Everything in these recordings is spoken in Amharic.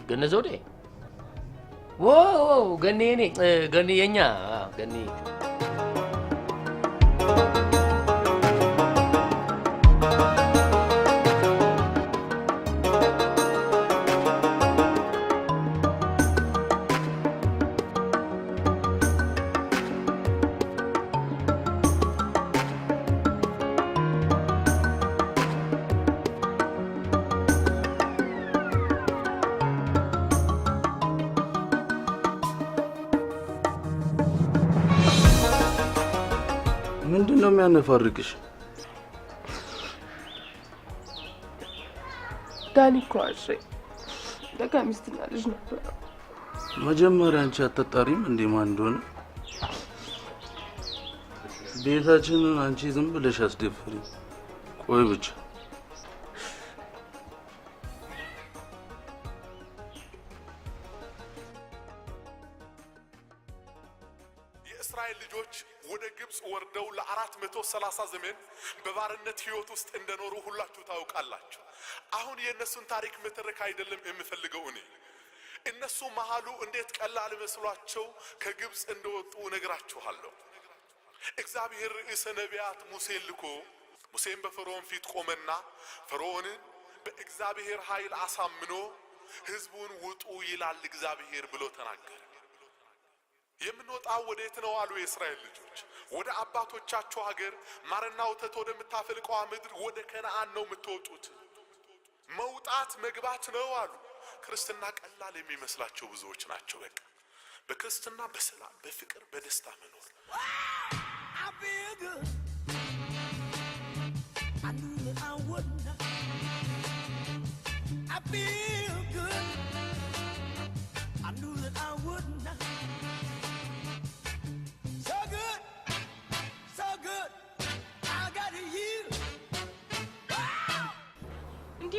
ገነ ዘውዴ ዋው ገኔ እኔ ገኔ የኛ ገኔ ምንድነው የሚያነፋርቅሽ? ዳኒ እኮ ሚስትና ልጅ ነበር። መጀመሪያ አንቺ አትጣሪም እንዴ ማን እንደሆነ? ቤታችንን አንቺ ዝም ብለሽ አስደፍሪ። ቆይ ብቻ የእስራኤል ልጆች ወደ ግብጽ ወርደው ለ430 ዘመን በባርነት ህይወት ውስጥ እንደኖሩ ሁላችሁ ታውቃላችሁ። አሁን የነሱን ታሪክ መተረክ አይደለም የምፈልገው እኔ እነሱ መሃሉ እንዴት ቀላል መስሏቸው ከግብጽ እንደወጡ ነግራችኋለሁ። እግዚአብሔር ርዕሰ ነቢያት ሙሴን ልኮ ሙሴን በፈርዖን ፊት ቆመና ፈርዖንን በእግዚአብሔር ኃይል አሳምኖ ህዝቡን ውጡ ይላል እግዚአብሔር ብሎ ተናገረ። የምንወጣው ወዴት ነው አሉ የእስራኤል ልጆች። ወደ አባቶቻቸው ሀገር ማርና ወተት ወደምታፈልቀው ምድር ወደ ከነዓን ነው የምትወጡት። መውጣት መግባት ነው አሉ። ክርስትና ቀላል የሚመስላቸው ብዙዎች ናቸው። በቃ በክርስትና በሰላም በፍቅር በደስታ መኖር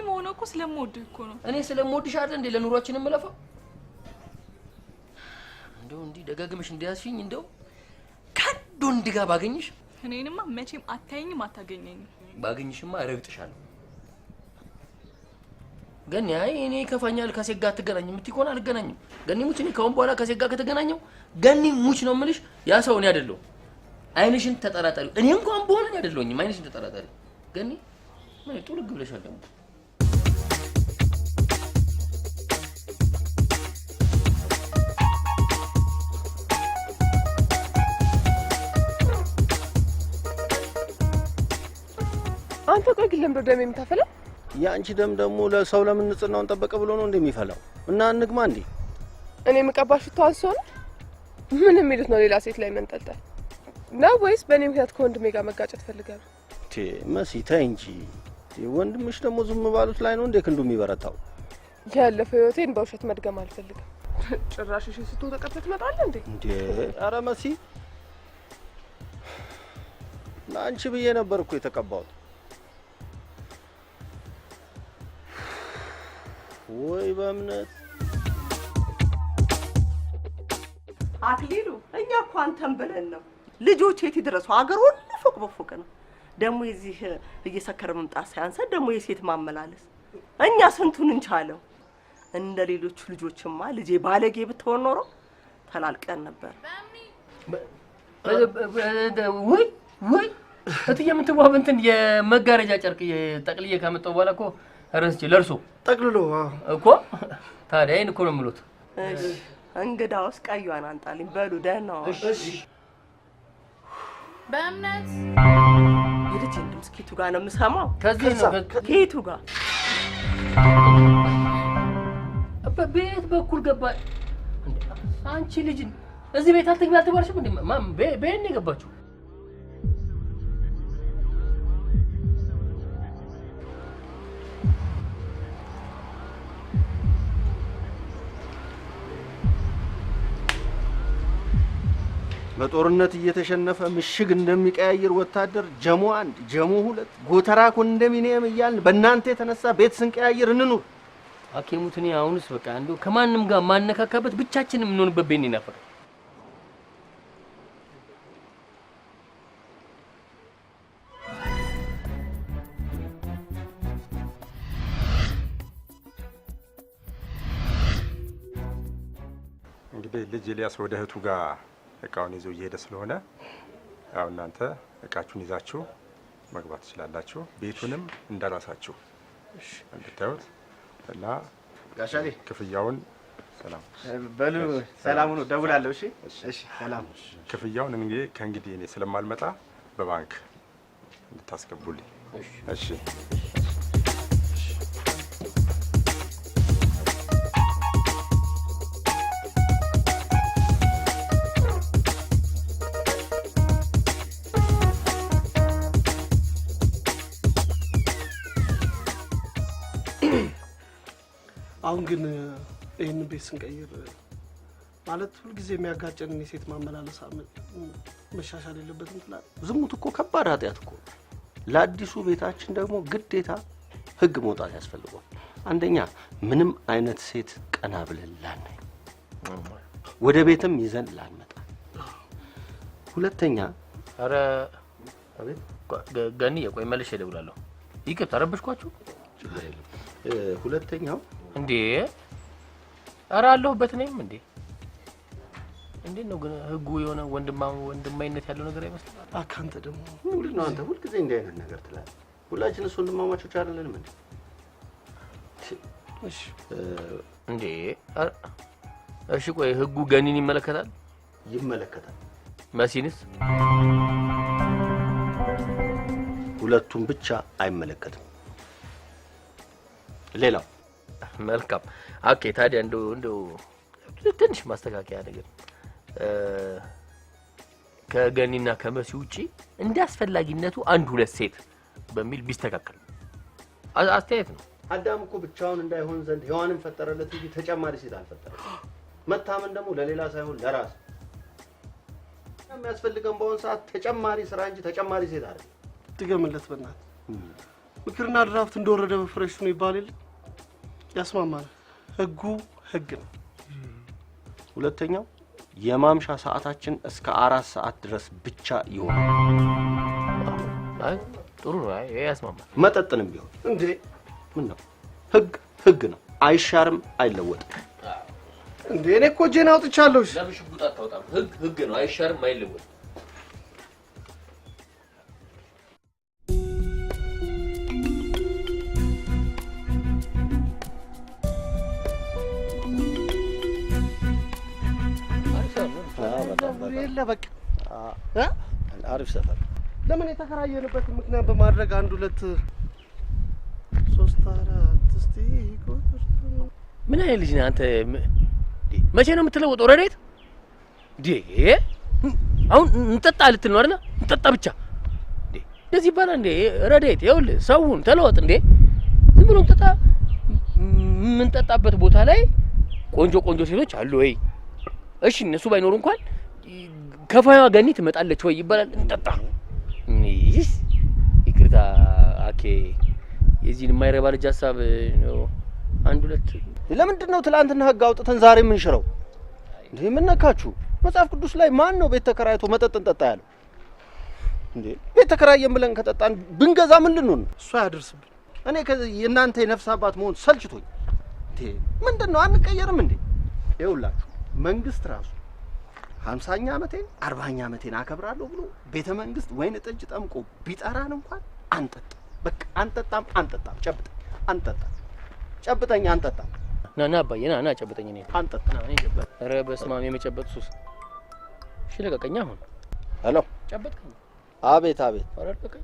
መሆኑ እኮ ስለምወድህ እኮ ነው። እኔ ስለምወድሽ አይደል እንዴ ለኑሯችን መለፋው? እንደው እንዲ ደጋግመሽ እንዲያስሽኝ እንደው ከዶ እንድጋ ባገኝሽ እኔንማ መቼም አታየኝም አታገኘኝም። ባገኝሽማ እረግጥሻለሁ። ገኒ አይ እኔ ከፋኛል ከሴት ጋር አትገናኝም የምትይኮና አልገናኝም። ገኒ ሙች እኔ ካሁን በኋላ ከሴት ጋር ከተገናኘው ገኒ ሙች ነው የምልሽ። ያ ሰው እኔ አይደለሁ። አይንሽን ተጠራጣሪ እኔ እንኳን በሆነ አይደለሁኝም። አይንሽን ተጠራጣሪ ገኒ ምን ጥልቅ ብለሻል ደግሞ አንተ ቆይ ግን ለምን ደም የምታፈለው? ያንቺ ደም ደግሞ ለሰው ለምን ንጽህናውን ጠበቀ ብሎ ነው እንደሚፈላው? እና እንግማ እንዴ እኔ መቀባሽ ተዋንሶን ምን የሚሉት ነው? ሌላ ሴት ላይ መንጠልጠል ነው ወይስ በእኔ ምክንያት ከወንድሜ ጋር መጋጨት ፈልጋል? መሲ ተይ እንጂ። ወንድምሽ ደግሞ ዝም ባሉት ላይ ነው እንዴ ክንዱ የሚበረታው? ያለፈው ህይወቴን በውሸት መድገም አልፈልግም። ጭራሽ እሺ ስትው ተቀጥተህ ትመጣለህ እንዴ? ኧረ መሲ ለአንቺ ብዬ ነበር እኮ የተቀባሁት። ወይ በእምነት አክሊሉ እኛ እኮ አንተን ብለን ነው ልጆች የት ይድረሱ ሀገር ሁሉ ፎቅ በፎቅ ነው። ደግሞ እዚህ እየሰከረ መምጣት ሳያንሰን ደግሞ የሴት ማመላለስ እኛ ስንቱን እንቻለው። እንደ ሌሎች ልጆችማ ልጄ ባለጌ ብትሆን ኖሮ ተላልቀን ነበር። ወይ እትዬ የምትዋብ እንትን የመጋረጃ ጨርቅ ጠቅልዬ ካመጣው በኋላ እኮ ረስቼ ለርሶ ጠቅልሎ እኮ ታዲያ እኮ ነው የምሉት። እሺ እንግዳውስ ቀዩን አንጣልኝ በሉ ደህና ነው። እሺ በእምነት የልጅ ድምጽ ኬቱ ጋር ነው የምሰማው። ከዚህ ነው ኬቱ ጋር በቤት በኩል ገባ። አንቺ ልጅ እዚህ ቤት አልተግቢ አልተባልሽም እንዴ? ማም ቤት ነው የገባችው? በጦርነት እየተሸነፈ ምሽግ እንደሚቀያየር ወታደር ጀሞ 1 ጀሞ 2 ጎተራ ኮንዶሚኒየም እያልን በእናንተ የተነሳ ቤት ስንቀያየር እንኑር። አኬሙትኒ አሁንስ በቃ እንደው ከማንንም ጋር ማነካካበት ብቻችንን እንሆንበት ቤት ነበር። እንግዲህ ልጅ ኤልያስ ወደ እህቱ ጋር እቃውን ይዞ እየሄደ ስለሆነ ያው እናንተ እቃችሁን ይዛችሁ መግባት ትችላላችሁ። ቤቱንም እንደራሳችሁ እንድታዩት እና ጋሻሌ ክፍያውን ሰላም በሉ ሰላም ነው ደውላለሁ። እሺ እሺ ሰላም። ክፍያውን እንግዲህ ከእንግዲህ እኔ ስለማልመጣ በባንክ እንድታስገቡልኝ። እሺ አሁን ግን ይህንን ቤት ስንቀይር ማለት ሁልጊዜ የሚያጋጨንን የሴት ማመላለስ መሻሻል የለበትም ትላለህ? ዝሙት እኮ ከባድ ኃጢአት እኮ። ለአዲሱ ቤታችን ደግሞ ግዴታ ህግ መውጣት ያስፈልገዋል። አንደኛ ምንም አይነት ሴት ቀና ብለን ላናይ፣ ወደ ቤትም ይዘን ላንመጣ። ሁለተኛ አረ አቤት ገኒ የቆይ መልሼ እደውላለሁ። ይቅርታ ረበሽኳችሁ? ችግር የለም። ሁለተኛው እንዴ አረ አለሁበት ነኝም እንዴ እንዴት ነው ግን ህጉ የሆነ ወንድማይነት ያለው ነገር አይመስልም? አካንተ ደግሞ ምንድነው አንተ ሁልጊዜ እንዲህ አይነት ነገር ትላለህ? ሁላችንስ ወንድማማቾች አይደለንም እንዴ? እሺ እንዴ እሺ ቆይ ህጉ ገኒን ይመለከታል? ይመለከታል። መሲንስ? ሁለቱም ብቻ አይመለከትም። ሌላው መልካም ኦኬ። ታዲያ እንደው ትንሽ ማስተካከያ ነገር ከገኒና ከመሲ ውጪ እንደ አስፈላጊነቱ አንድ ሁለት ሴት በሚል ቢስተካከል አስተያየት ነው። አዳም እኮ ብቻውን እንዳይሆን ዘንድ ሔዋንን ፈጠረለት እንጂ ተጨማሪ ሴት አልፈጠረም። መታመን ደግሞ ለሌላ ሳይሆን ለራስ የሚያስፈልገን በአሁን ሰዓት ተጨማሪ ስራ እንጂ ተጨማሪ ሴት አይደለም። ድገምለት በእናትህ። ምክርና ድራፍት እንደወረደ በፍሬሽ ነው ይባል የለ? ያስማማል። ህጉ ህግ ነው። ሁለተኛው የማምሻ ሰዓታችን እስከ 4 ሰዓት ድረስ ብቻ ይሆናል። አይ ጥሩ ነው። አይ ያስማማል። መጠጥንም ቢሆን እንዴ ምን ነው ህግ ህግ ነው፣ አይሻርም፣ አይለወጥም። እንዴ እኔ እኮ ጄና አውጥቻለሁ። ለምን ሽጉጥ አታወጣም? ህግ ህግ ነው፣ አይሻርም፣ አይለወጥም። የለ በቃ አሪፍ ሰፈር። ለምን የተከራየንበት ምክንያት በማድረግ 1 2 3 4 እስቲ ቁጥር ምን አይነት ልጅ ነህ አንተ? መቼ ነው የምትለወጠው? ረዴት ዴ አሁን እንጠጣ ልትል ነው አይደል? እንጠጣ ብቻ ዴ እንደዚህ ይባላል እንዴ? ረዴት ይኸውልህ ሰውን ተለወጥ እንዴ። ዝም ብሎ እንጠጣ። የምንጠጣበት ቦታ ላይ ቆንጆ ቆንጆ ሴቶች አሉ ወይ? እሺ እነሱ ባይኖሩ እንኳን ከፋያ ገኒ ትመጣለች ወይ ይባላል። እንጠጣ። ይስ ይቅርታ አኬ የዚህን የማይረባ ልጅ ሐሳብ ነው። 1 2 ለምንድን ነው ትላንትና ህግ አውጥተን ዛሬ የምንሽረው? እንዴ ምን ነካችሁ? መጽሐፍ ቅዱስ ላይ ማን ነው ቤት ተከራይቶ መጠጥ እንጠጣ ያለው? እንዴ ቤት ተከራየን ብለን ከጠጣን ብንገዛ ምን ልንሆን? እሱ ያደርስብን። እኔ የእናንተ የነፍስ አባት መሆን ሰልችቶኝ። እንዴ ምንድነው አንቀየርም እንዴ? ይኸውላችሁ መንግስት ራሱ 50ኛ ዓመቴን 40ኛ ዓመቴን አከብራለሁ ብሎ ቤተ መንግስት ወይን ጠጅ ጠምቆ ቢጠራን እንኳን አንጠጣ። በቃ አንጠጣም። አንጠጣም። ጨብጠኝ አንጠጣም። ና አባዬ ና ጨብጠኝ። እኔ አንጠጣ ና እኔ ጨብጠኝ። ኧረ በስመ አብ የመጨበጥ ሱስ። እሺ ለቀቀኝ። አሁን ሄሎ ጨበጥከኝ። አቤት። ኧረ ለቀቀኝ።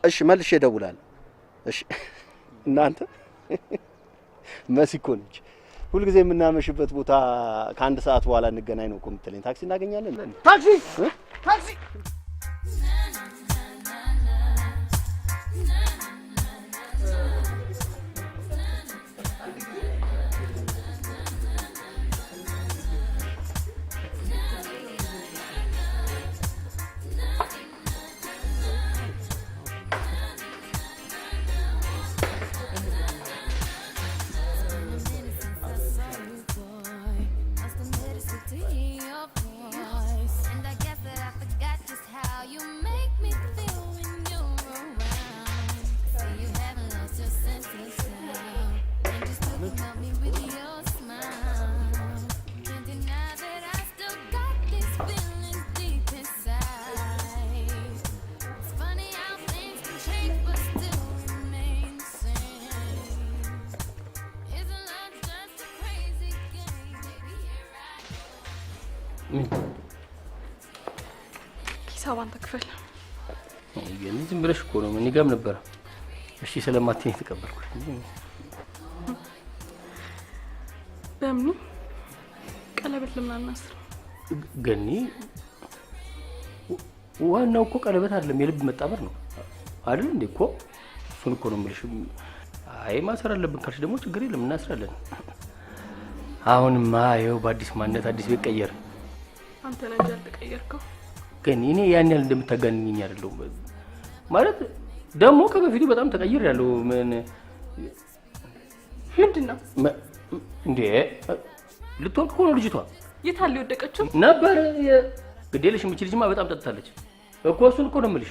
እሺ መልሼ እደውላለሁ። እሺ እናንተ መሲ እኮ ነች ሁልጊዜ የምናመሽበት ቦታ ከ1 ሰዓት በኋላ እንገናኝ ነው እኮ የምትለኝ። ታክሲ እናገኛለን። ታክሲ And I guess that I forgot to ምን ሂሳብ አንተ ክፈል። ግን ዝም ብለሽ እኮ ነው እኔ ጋርም ነበረ። እሺ ስለማትኝ ተቀበልኩሽ። በምኑ ቀለበት ለምን አናስር? ገኒ ዋናው እኮ ቀለበት አይደለም የልብ መጣመር ነው አይደል እንዴ? እኮ እሱን እኮ ነው የምልሽ። አይ ማሰር አለብን ካልሽ ደግሞ ችግር የለም እናስራለን። አሁንማ ይኸው በአዲስ ማንነት አዲስ ቤት ቀየር። አንተ ነህ እንጂ አልተቀየርከው። ግን እኔ ያን ያህል እንደምታጋንኝኝ አይደለሁም። ማለት ደግሞ ከበፊቱ በጣም ተቀይር ያለው ምንድነው እንዴ? ልትወርቅ እኮ ነው ልጅቷ። የት አለ የወደቀችው? ነበር ግዴለሽ የምች ልጅማ በጣም ጠጥታለች እኮ እሱን እኮ ነው የምልሽ።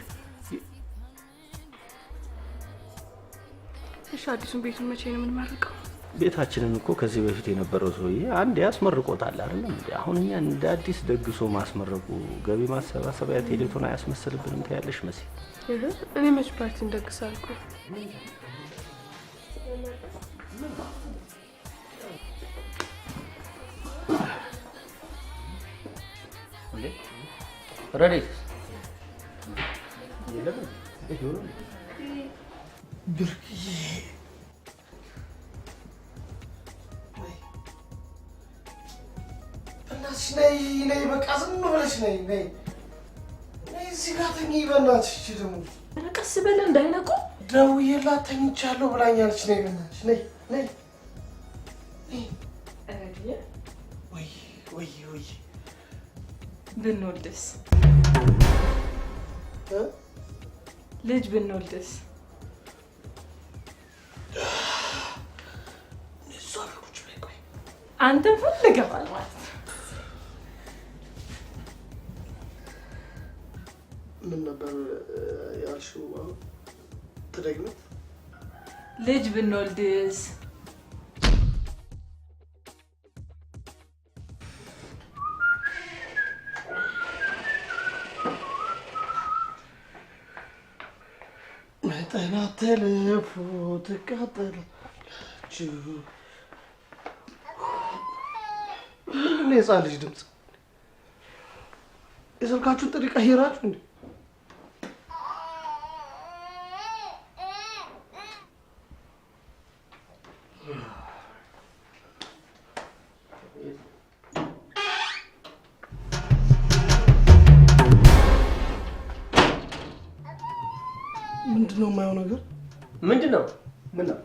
እሺ አዲሱን ቤቱን መቼ ነው የምንመርቀው? ቤታችንን እኮ ከዚህ በፊት የነበረው ሰውዬ አንድ ያስመርቆታል አይደለም እንዴ? አሁን እኛ እንደ አዲስ ደግሶ ማስመረቁ ገቢ ማሰባሰቢያ ቴሌቶን አያስመስልብንም ታያለሽ መሲ? እኔ መች ፓርቲ እንደግሳልኩ? እንዴ ረዲት ብርቅዬ በእናትሽ ነይ ነይ፣ በቃ ዝም ብለሽ ነይ ነይ ነይ፣ እዚህ ጋር ተኝ በእናትሽ። እቺ ደግሞ ቀስ በለ እንዳይነቁ። ደውዬላት ተኝቻለሁ ብላኛለች። ነይ በእናትሽ ነይ ነይ። ወይ ወይ ወይ ብንወልድስ? ልጅ ብንወልድስ? አንተን ፈልገዋል ማለት ነው። ምን ነበር ያልሽው? ተደግሞ ልጅ ብንወልድስ? መጠና ተለፉ ትቃጠላችሁ። ምንድን ነው የሕፃን ልጅ ድምፅ? የስልካችሁን ጥሪ ቀይራችሁ እንዴ? ምንድን ነው የማየው ነገር? ምንድን ነው? ምን ነው?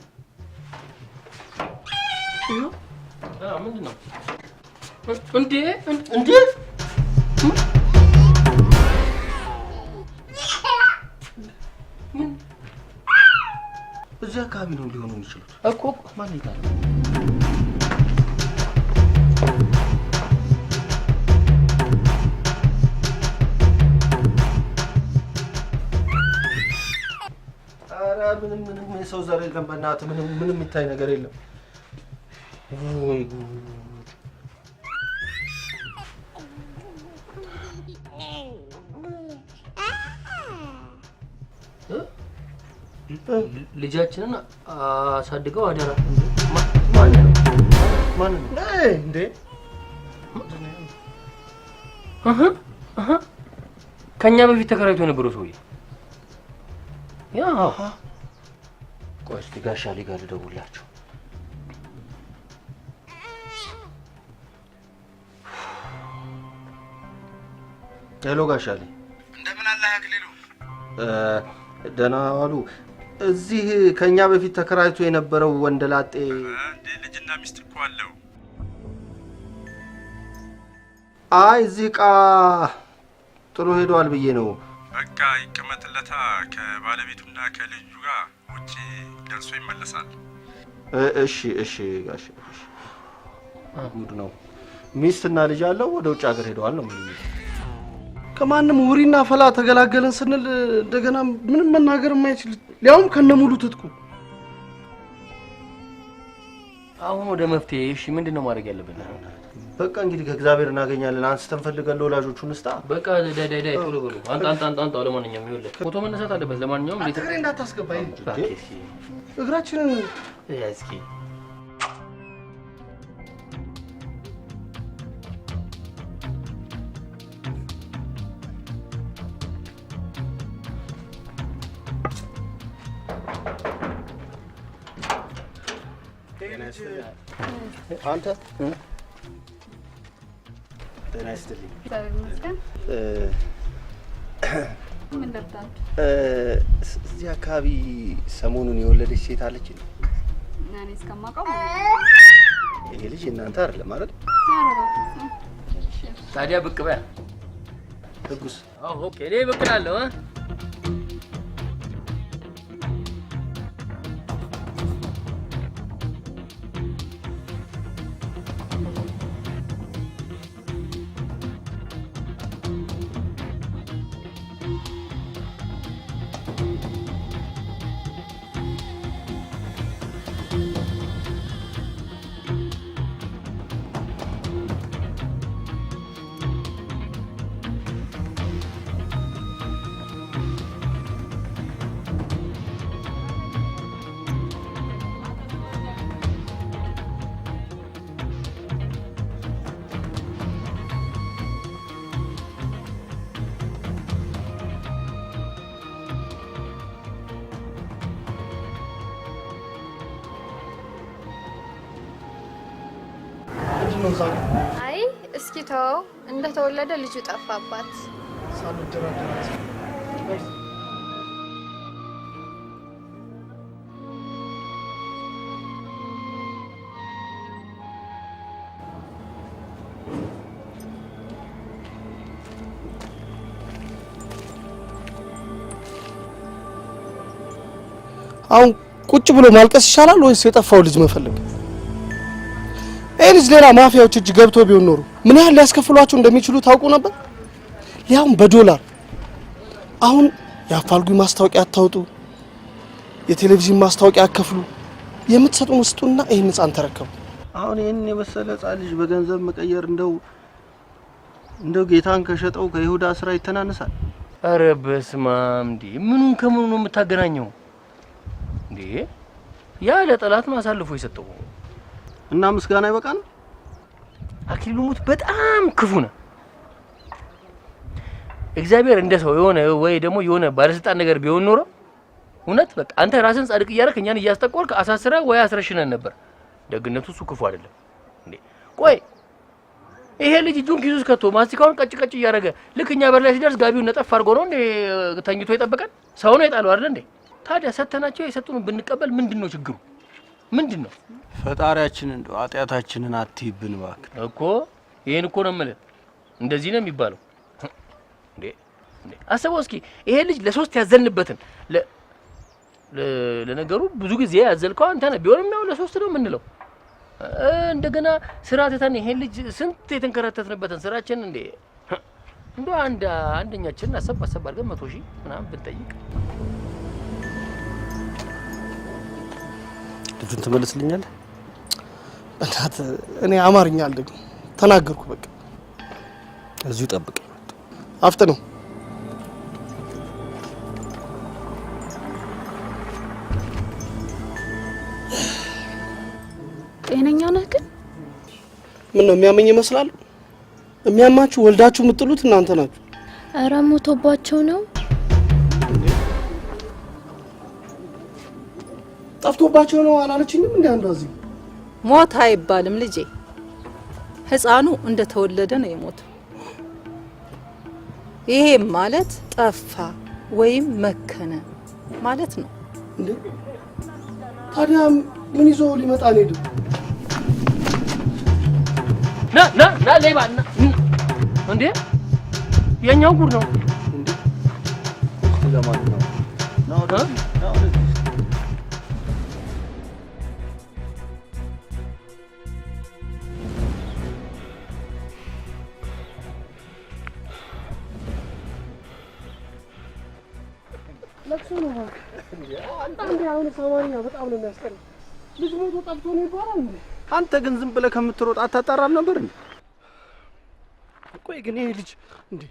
ምንድን ነው እንዴ? እንዴ እዚህ አካባቢ ነው ሊሆኑ የሚችሉት እኮ ማን ይታል? ኧረ ምንም የሰው ዘር የለም በእናትህ። ምንም የሚታይ ነገር የለም። ወይ ልጃችንን አሳድገው አደራ። ማን እንዴ? ከኛ በፊት ተከራይቶ የነበረው ሰውዬ ያ። ቆይ እስኪ ጋሻ ሊ ጋር ልደውልላቸው። ሄሎ ጋሻ ሊ፣ እንደምን አለህ አክሊሉ? ደህና ዋሉ። እዚህ ከኛ በፊት ተከራይቶ የነበረው ወንደላጤ ልጅና ሚስት እኮ አለው። አይ እዚህ ዕቃ ጥሩ ሄደዋል ብዬ ነው። በቃ ይቀመጥለታ። ከባለቤቱና ከልጁ ጋር ውጪ ደርሶ ይመለሳል። እሺ ጋሽ። ጉድ ነው። ሚስትና ልጅ አለው። ወደ ውጭ ሀገር ሄደዋል ነው የሚሉኝ። ከማንም ውሪና ፈላ ተገላገለን ስንል እንደገና ምንም መናገር የማይችል ሊያውም ከነሙሉ ትጥቁ። አሁን ወደ መፍትሄ። እሺ ምንድነው ማድረግ ያለብን? በቃ እንግዲህ ከእግዚአብሔር እናገኛለን። አንስተን ፈልገን ለወላጆቹን እንስጣ። በቃ ዳይ ቶሎ በሉ። አንተ ለማንኛውም ይኸውልህ ፎቶ መነሳት አለበት። ለማንኛውም አንተ ከሬ እንዳታስገባኝ እሺ። እግራችንን እስኪ ጤና ይስጥልኝ። አንተ ጤና ይስጥልኝ። ምን ደብዳቤ? እዚህ አካባቢ ሰሞኑን የወለደች ሴት አለች። እኔ እስከማውቀው ይሄ ልጅ እናንተ አይደለም አይደል? ታዲያ ብቅ በያ ህጉስ? ኦኬ እኔ ብቅ እላለሁ። አይ እስኪ ተው፣ እንደተወለደ ልጁ ጠፋባት። ሳልደራደራት አሁን ቁጭ ብሎ ማልቀስ ይሻላል ወይስ የጠፋው ልጅ መፈለግ? ይህ ልጅ ሌላ ማፊያዎች እጅ ገብቶ ቢሆን ኖሮ ምን ያህል ሊያስከፍሏቸው እንደሚችሉ ታውቁ ነበር? ያውም በዶላር። አሁን የአፋልጉኝ ማስታወቂያ አታውጡ፣ የቴሌቪዥን ማስታወቂያ አከፍሉ፣ የምትሰጡን ስጡና ይህን ህፃን ተረከቡ። አሁን ይህን የመሰለ ህፃን ልጅ በገንዘብ መቀየር እንደው ጌታን ከሸጠው ከይሁዳ ስራ ይተናነሳል? ኧረ በስመ አብ! እንዴ ምኑን ከምኑ ነው የምታገናኘው? እንዴ ያ ለጠላት ማሳልፎ የሰጠው እና ምስጋና ይበቃል። አክሊሉ ሙት በጣም ክፉ ነው። እግዚአብሔር እንደ ሰው የሆነ ወይ ደግሞ የሆነ ባለስልጣን ነገር ቢሆን ኖሮ እውነት በቃ አንተ ራስን ጻድቅ እያደረክ እኛን እያስጠቆርክ አሳስረ ወይ አስረሽነን ነበር። ደግነቱ እሱ ክፉ አይደለም እንዴ። ቆይ ይሄ ልጅ እጁን ኪሱ ውስጥ ከቶ ማስቲካውን ቀጭ ቀጭ እያደረገ ልክ እኛ በር ላይ ሲደርስ ጋቢውን ነጠፍ አድርጎ ነው እንዴ ተኝቶ የጠበቀን? ሰው ነው የጣለው አይደል እንዴ? ታዲያ ሰተናቸው የሰጡን ብንቀበል ምንድነው ችግሩ? ምንድነው? ፈጣሪያችንን እንደው ኃጢአታችንን አትይብን እባክህ እኮ ይሄን እኮ ነው የምልህ። እንደዚህ ነው የሚባለው እንዴ? አስበው እስኪ ይሄ ልጅ ለሶስት ያዘልንበትን ለነገሩ ብዙ ጊዜ ያዘልከው አንተ ነህ። ቢሆንም ያው ለሶስት ነው የምንለው። እንደገና ስራ ተተን ይሄ ልጅ ስንት የተንከራተትንበትን ስራችን እንዴ እንደው አንደኛችን አሰብ አድርገን 100,000 ምናምን ብንጠይቅ ልጁን ትመልስልኛለህ? በእናትህ እኔ አማርኛ አልደግም ተናገርኩ። በቃ እዚሁ ጠብቅ። አፍጥነው። ጤነኛ ነህ ግን? ምን ነው የሚያመኝ ይመስላል? የሚያማችሁ ወልዳችሁ የምጥሉት እናንተ ናችሁ። ኧረ ሞቶባቸው ነው። ጠፍቶባቸው ነው አላለችኝም? እንዴ አንዷ እዚህ ሞት አይባልም ልጄ። ህፃኑ እንደተወለደ ነው የሞተው። ይሄ ማለት ጠፋ ወይም መከነ ማለት ነው። እንዴ ታዲያ ምን ይዞ ሊመጣ ነው? ና ሌባ ና እንዴ የኛው ጉድ ነው እንዴ ለማን ነው ነው ለቅሶ ነው እንዴ? አንዳንዴ አሁን ሰማንያ በጣም ነው የሚያስጠላ። ልጅ ሞቶ ጠፍቶ ነው ይባላል እንዴ? አንተ ግን ዝም ብለህ ከምትሮጥ አታጣራም ነበር እንዴ? ቆይ ግን ይሄ ልጅ እንዴ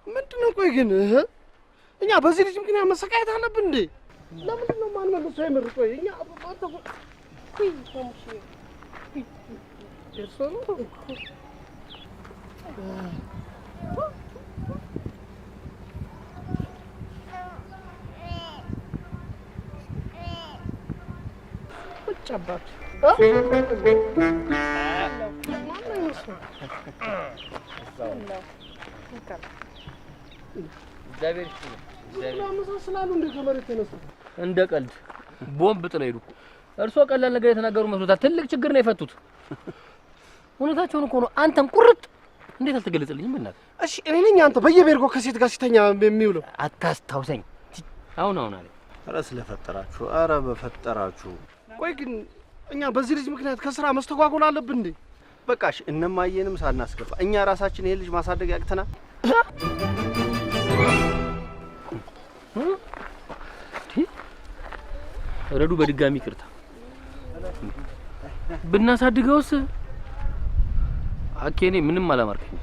ምንድነው? ቆይ ግን እኛ በዚህ ልጅ ምክንያት መሰቃየት አለብን እንዴ? ለምንድን ነው ማን መልሶ የምር? ቆይ እኛ አንተ ቆይ ታሙሽ እርሶ ነው ጨባጭ እግዚአብሔር ይስጥልኝ። ያመሳስላሉ እንደ ከመሬት ተነሱ እንደ ቀልድ ቦምብ ጥለው ሄዱ። እርሶ ቀላል ነገር የተናገሩ መስሎታል። ትልቅ ችግር ነው የፈቱት። እውነታቸውን እኮ ነው። አንተም ቁርጥ እንዴት አልተገለጸልኝም? በእናትህ እሺ፣ እኔ ነኝ አንተ በየቤርጎ ከሴት ጋር ሲተኛ የሚውለው? አታስታውሰኝ። አሁን አለ። ኧረ ስለፈጠራችሁ፣ ኧረ በፈጠራችሁ። ቆይ ግን እኛ በዚህ ልጅ ምክንያት ከስራ መስተጓጎል አለብን እንዴ? በቃሽ፣ እነማየንም ሳናስገባ እኛ ራሳችን ይሄን ልጅ ማሳደግ ያቅተናል። ረዱ በድጋሚ ይቅርታ። ብናሳድገውስ አኬኔ ምንም አላማርከኝ።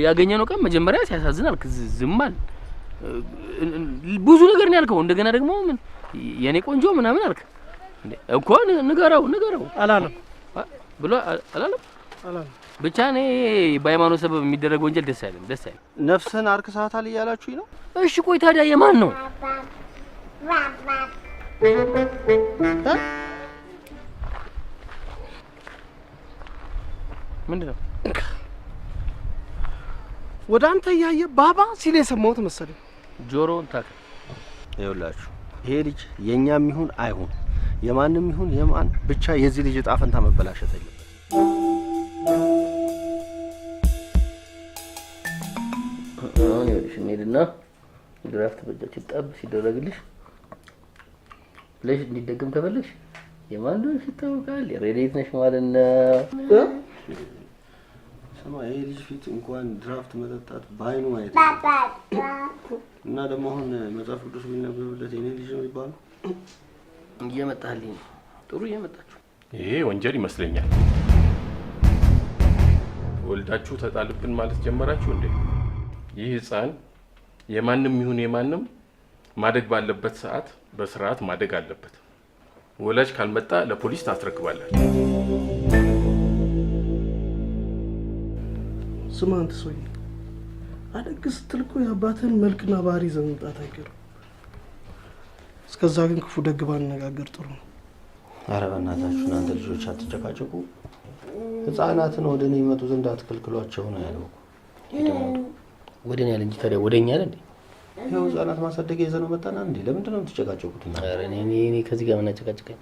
ያገኘነው ቀን መጀመሪያ ሲያሳዝን አልክ፣ ዝም አል። ብዙ ነገር ነው ያልከው። እንደገና ደግሞ ምን የኔ ቆንጆ ምናምን አልክ እንዴ? እኮ ንገረው አላለም ብሎ አላለም። ብቻ እኔ በሃይማኖት ሰበብ የሚደረግ ወንጀል ደስ አይልም። ነፍስህን አርክሳታል እያላችሁኝ ነው? እሺ ቆይ ታዲያ የማን ነው? ምንድነው? ወደ አንተ እያየ ባባ ሲል የሰማሁት መሰለኝ። ጆሮን ታክ። ይኸውላችሁ ይሄ ልጅ የኛም ይሁን አይሁን የማንም ይሁን የማን ብቻ የዚህ ልጅ ዕጣ ፈንታ መበላሸት የለበትም። አሁን ይኸውልሽ እንሂድና ድራፍት በእጃችን ጠብ ሲደረግልሽ ብለሽ እንዲደገም ከፈለግሽ የማን እንደሆነሽ ይታወቃል። የሬዲት ነሽ ማለት ነው። ስማ ይሄ ልጅ ፊት እንኳን ድራፍት መጠጣት በአይኑ ማየት እና ደግሞ አሁን መጽሐፍ ቅዱስ ቢነበብለት የኔ ልጅ ነው ይባላል። እየመጣልኝ ነው። ጥሩ እየመጣችሁ። ይሄ ወንጀል ይመስለኛል። ወልዳችሁ ተጣልብን ማለት ጀመራችሁ እንዴ? ይህ ህፃን የማንም ይሁን የማንም ማደግ ባለበት ሰዓት በስርዓት ማደግ አለበት። ወላጅ ካልመጣ ለፖሊስ ታስረክባላችሁ። ስማ አንተ ሰውዬ፣ አደግ ስትል እኮ የአባትህን መልክና ባህሪ ይዘህ መምጣት አይቀርም። እስከዛ ግን ክፉ ደግ ባንነጋገር ጥሩ ነው። ኧረ በእናታችሁ እናንተ ልጆች አትጨቃጨቁ። ህፃናትን ወደ እኔ ይመጡ ዘንድ አትከልክሏቸው ነው ያለው። ወደ እኔ ያለ እንጂ ታዲያ ወደ እኛ አለ እንዴ? ይኸው ህፃናት ማሳደግ ይዘነው መጣና እንዴ? ለምንድን ነው የምትጨቃጨቁት? ኧረ እኔ ከዚህ ጋር ምን አጨቃጨቀኝ?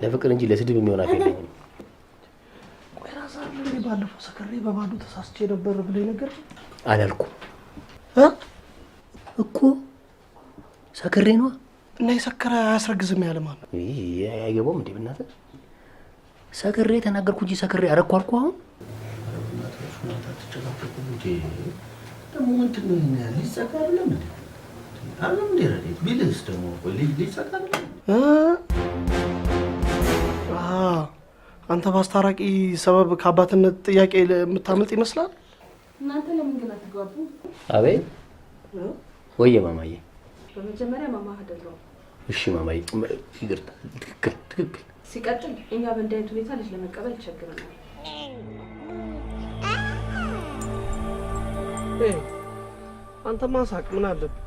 ለፍቅር እንጂ ለስድብ የሚሆን አፍ የለኝም። ቆይ ራስህ እንዴ ባለፈው ሰከሬ በባዶ ተሳስቼ ነበር ብለህ ነገር አላልኩም እኮ ሰከሬ ነው እና የሰከረ አያስረግዝም ያለ ማለት ነው። አይገባውም እንዴ? ብናትህ ሰከሬ ተናገርኩ እንጂ ሰከሬ አረኩ አልኩ። አሁን ደግሞ ምንድን ነው ይሄን ያህል ሊጸቃ አይደለም እንዴ? አለም እንዴ ረዴት ቢልስ ደግሞ ቆይ ሊጸቃ አይደለም? አንተ ባስታራቂ ሰበብ ከአባትነት ጥያቄ የምታመልጥ ይመስላል። እናንተ ለምን ግን አትግባቡ? አቤት ወየ ማማዬ። በመጀመሪያ ማማህ አይደለም። እሺ ማማዬ ይቅርታ። ትክክል። ሲቀጥል እኛ በእንዲህ አይነት ሁኔታ ልጅ ለመቀበል ይቸግረናል። አንተ ማሳቅ ምን አለብህ?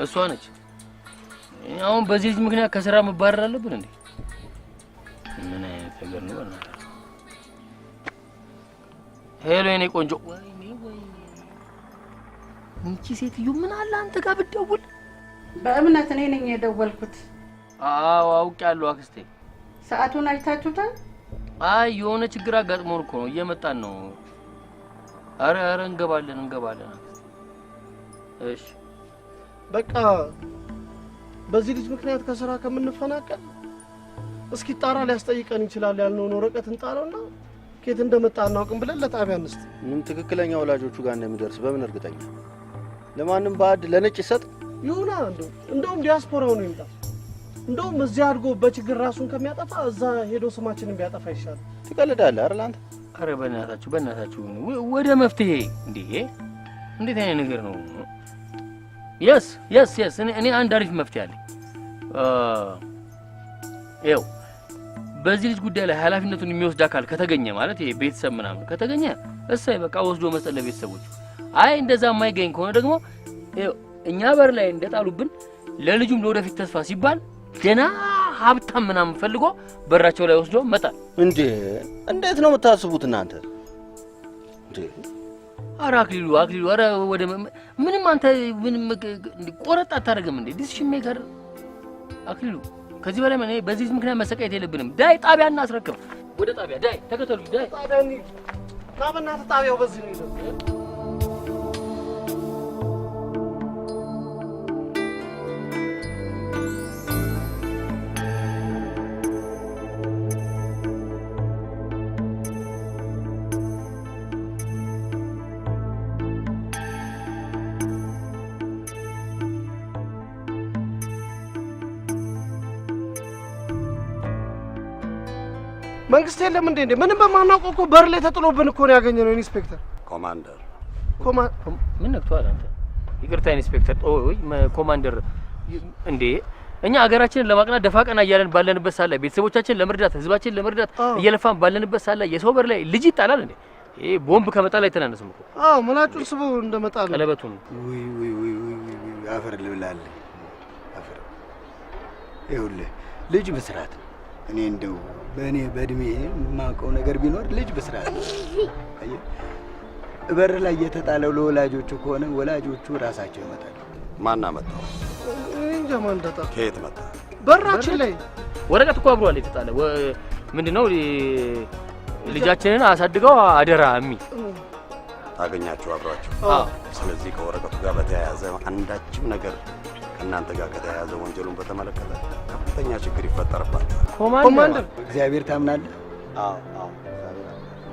እሷ ነች። አሁን በዚህ ልጅ ምክንያት ከስራ መባረር አለብን እንዴ? ምን አይነት ነገር ነው? ሄሎ የኔ ቆንጆ። ወይኔ እንቺ ሴትዮ ምን አለ አንተ ጋር ብትደውል። በእምነት እኔ ነኝ የደወልኩት። አዎ አውቄያለሁ አክስቴ። ሰዓቱን አይታችሁታል? አይ የሆነ ችግር አጋጥሞን እኮ ነው፣ እየመጣን ነው። አረ እንገባለን። እሺ በቃ በዚህ ልጅ ምክንያት ከስራ ከምንፈናቀል እስኪ ጣራ ሊያስጠይቀን ይችላል ያልነውን ወረቀት እንጣለውና ከየት እንደመጣ አናውቅም ብለን ለጣቢያ እንስጥ። ምን ትክክለኛ ወላጆቹ ጋር እንደሚደርስ በምን እርግጠኛ? ለማንም ባዕድ ለነጭ ይሰጥ ይሁና። እንደውም ዲያስፖራው ነው ይምጣ። እንደውም እዚህ አድርጎ በችግር ራሱን ከሚያጠፋ እዛ ሄዶ ስማችንን ቢያጠፋ ይሻላል። ትቀልዳለህ አይደል አንተ? አረ በእናታችሁ ወደ መፍትሄ እንዴ! እንዴት አይነት ነገር ነው? የስ እኔ አንድ አሪፍ መፍትሄ አለኝ። ይኸው በዚህ ልጅ ጉዳይ ላይ ኃላፊነቱን የሚወስድ አካል ከተገኘ ማለት ይሄ ቤተሰብ ምናምን ከተገኘ እሰይ በቃ ወስዶ መስጠት ለቤተሰቦቹ። አይ እንደዛ የማይገኝ ከሆነ ደግሞ እኛ በር ላይ እንደጣሉብን ለልጁም ለወደፊት ተስፋ ሲባል ደና ሀብታም ምናምን ፈልጎ በራቸው ላይ ወስዶ መጣል። እንዴት ነው የምታስቡት እናንተ? ኧረ አክሊሉ ኧረ ወደ ምንም አንተ ምንም ቆረጥ አታደርግም እንዴ? ዲሲሽን ሜከር አክሊሉ፣ ከዚህ በላይ እኔ በዚህ ምክንያት መሰቃየት የለብንም። ዳይ ጣቢያ እናስረክብ። ወደ ጣቢያ ዳይ ተከተሉ። ዳይ ጣቢያ እንሂድ። ና በእናትህ ጣቢያው በዚህ ነው ይለው። መንግስት የለም እንዴ? ምንም በማናውቀው እኮ በር ላይ ተጥሎብን እኮ ነው ያገኘነው። ኢንስፔክተር ኮማንደር ምን ነክቷል አንተ? ይቅርታ ኢንስፔክተር ወይ ኮማንደር እንዴ እኛ ሀገራችንን ለማቅናት ደፋ ቀና እያለን ባለንበት ሳለ ቤተሰቦቻችንን ለመርዳት ህዝባችንን ለመርዳት እየለፋን ባለንበት ሳለ የሰው በር ላይ ልጅ ይጣላል እንዴ? ይሄ ቦምብ ከመጣል አይተናነስም እኮ። ምላጩን ስቦ እንደመጣል ቀለበቱን አፈር ልብላል አፈር። ይኸውልህ ልጅ በስርዓት እኔ እንደው በእኔ በእድሜ የማውቀው ነገር ቢኖር ልጅ በስርዓት አየህ፣ በር ላይ የተጣለው ለወላጆቹ ከሆነ ወላጆቹ ራሳቸው ይመጣሉ። ማን አመጣው? እንጃ ማን እንደጣ። ከየት መጣ? በራችን ላይ ወረቀት እኮ አብሮ አለ የተጣለ። ምንድነው ልጃችንን አሳድገው አደራ የሚል ታገኛችሁ አብሯቸው። ስለዚህ ከወረቀቱ ጋር በተያያዘ አንዳችም ነገር ከእናንተ ጋር ከተያያዘ ወንጀሉን በተመለከተ ከፍተኛ ችግር ይፈጠርባታል። ኮማንደር እግዚአብሔር ታምናለህ? አዎ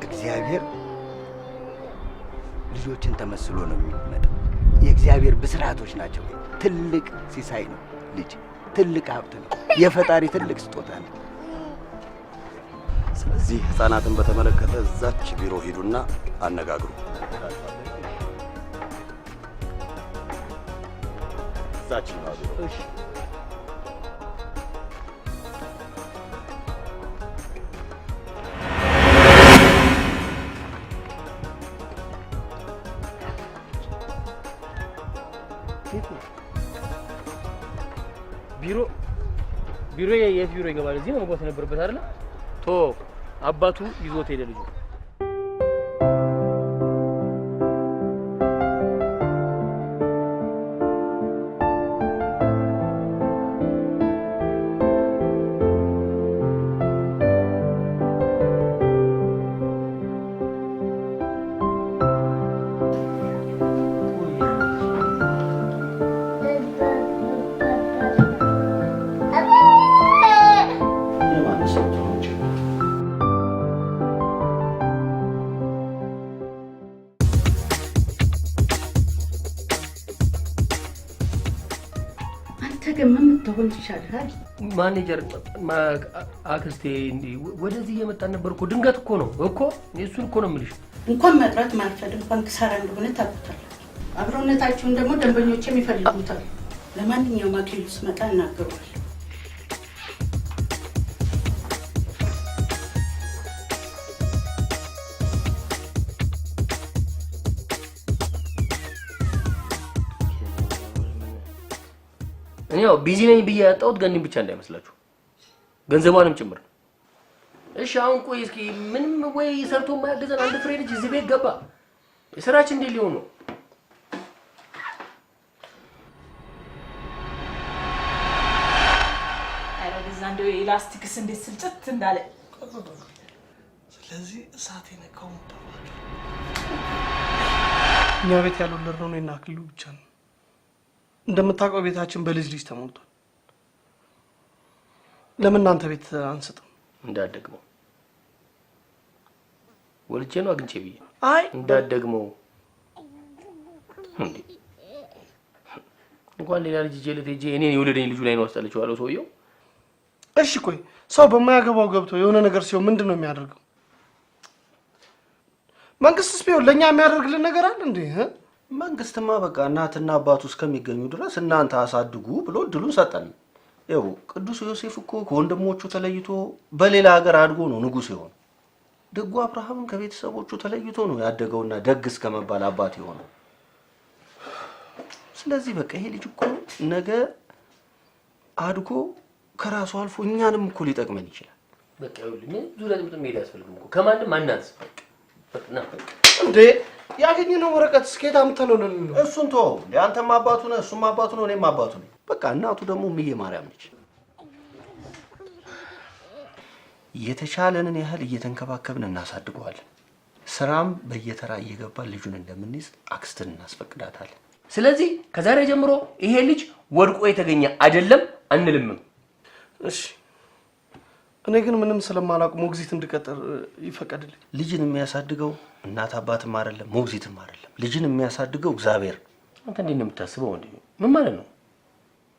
እግዚአብሔር ልጆችን ተመስሎ ነው የሚመጣው። የእግዚአብሔር ብስራቶች ናቸው። ትልቅ ሲሳይ ነው ልጅ፣ ትልቅ ሀብት ነው፣ የፈጣሪ ትልቅ ስጦታ ነው። ስለዚህ ህፃናትን በተመለከተ እዛች ቢሮ ሂዱና አነጋግሩ። እዛች ነው ቢሮ። እሺ ቢሮ የት ቢሮ ይገባል? እዚህ ነው መግባት የነበረበት አይደል? ቶ አባቱ ይዞት ሄደ ልጁ። ተሆን ይሻላል። ማኔጀር አክስቴ እንዴ ወደዚህ እየመጣን ነበር እኮ ድንገት እኮ ነው እኮ እሱን እኮ ነው የምልሽ። እንኳን መጥራት ማርፈድ እንኳን ክሳራ እንደሆነ ታውቁታላችሁ። አብሮነታችሁን ደግሞ ደንበኞችም ይፈልጉታል። ለማንኛውም አክሊሉ ስመጣ እናገሩታል። እኔው ቢዚ ነኝ ብዬ ያጣሁት ገኒም ብቻ እንዳይመስላችሁ ገንዘቧንም ጭምር። እሺ አሁን ቆይ እስኪ ምንም ወይ ሰርቶ የማያገዘን አንድ ፍሬ ልጅ እዚህ ቤት ገባ። የስራችን እንዴት ሊሆን ነው? አረጋዛ እንደው ኤላስቲክስ እንዴት ስልጭት እንዳለ። ስለዚህ እሳት የነካው ተባለ። እኛ ቤት ያለው ለረው ነው እናክሉ ብቻ ነው። እንደምታውቀው ቤታችን በልጅ ልጅ ተሞልቷል። ለምን እናንተ ቤት አንሰጥም? እንዳደግመው ወልጄ ነው አግኝቼ ብዬ። አይ እንዳደግመው እንዴ እንኳን ሌላ ልጅ ጀለት ሄጄ እኔን የወለደኝ ልጁ ላይ ነው አስጠልቼው አለው ሰውየው። እሺ ቆይ ሰው በማያገባው ገብቶ የሆነ ነገር ሲሆን ምንድን ነው የሚያደርገው? መንግስትስ ቢሆን ለኛ የሚያደርግልን ነገር አለ እንዴ? መንግስትማ በቃ እናትና አባቱ እስከሚገኙ ድረስ እናንተ አሳድጉ ብሎ እድሉን ሰጠን። ይኸው ቅዱስ ዮሴፍ እኮ ከወንድሞቹ ተለይቶ በሌላ ሀገር አድጎ ነው ንጉስ የሆነው። ደጉ አብርሃምም ከቤተሰቦቹ ተለይቶ ነው ያደገውና ደግ እስከመባል አባት የሆነው። ስለዚህ በቃ ይሄ ልጅ እኮ ነገ አድጎ ከራሱ አልፎ እኛንም እኮ ሊጠቅመን ይችላል። በቃ ይኸውልህ ምን ዙሪያ ጥምጥም መሄድ አያስፈልግም እኮ ከማንም አናንስ። በቃ እንዴ ያገኘነው ወረቀት ስኬት አምጥተነው ነው። እሱን ተወው። አንተም አባቱ ነህ፣ እሱም አባቱ ነው፣ እኔም አባቱ ነኝ። በቃ እናቱ ደግሞ እምዬ ማርያም ነች። የተቻለንን ያህል እየተንከባከብን እናሳድገዋለን። ስራም በየተራ እየገባን ልጁን እንደምንይዝ አክስትን እናስፈቅዳታለን። ስለዚህ ከዛሬ ጀምሮ ይሄ ልጅ ወድቆ የተገኘ አይደለም አንልምም። እሺ እኔ ግን ምንም ስለማላውቅ ሞግዚት እንድቀጥር ይፈቀድልኝ። ልጅን የሚያሳድገው እናት አባትም አይደለም ሞግዚትም አይደለም። ልጅን የሚያሳድገው እግዚአብሔር። አንተ እንዴት ነው የምታስበው? እንዴ ምን ማለት ነው?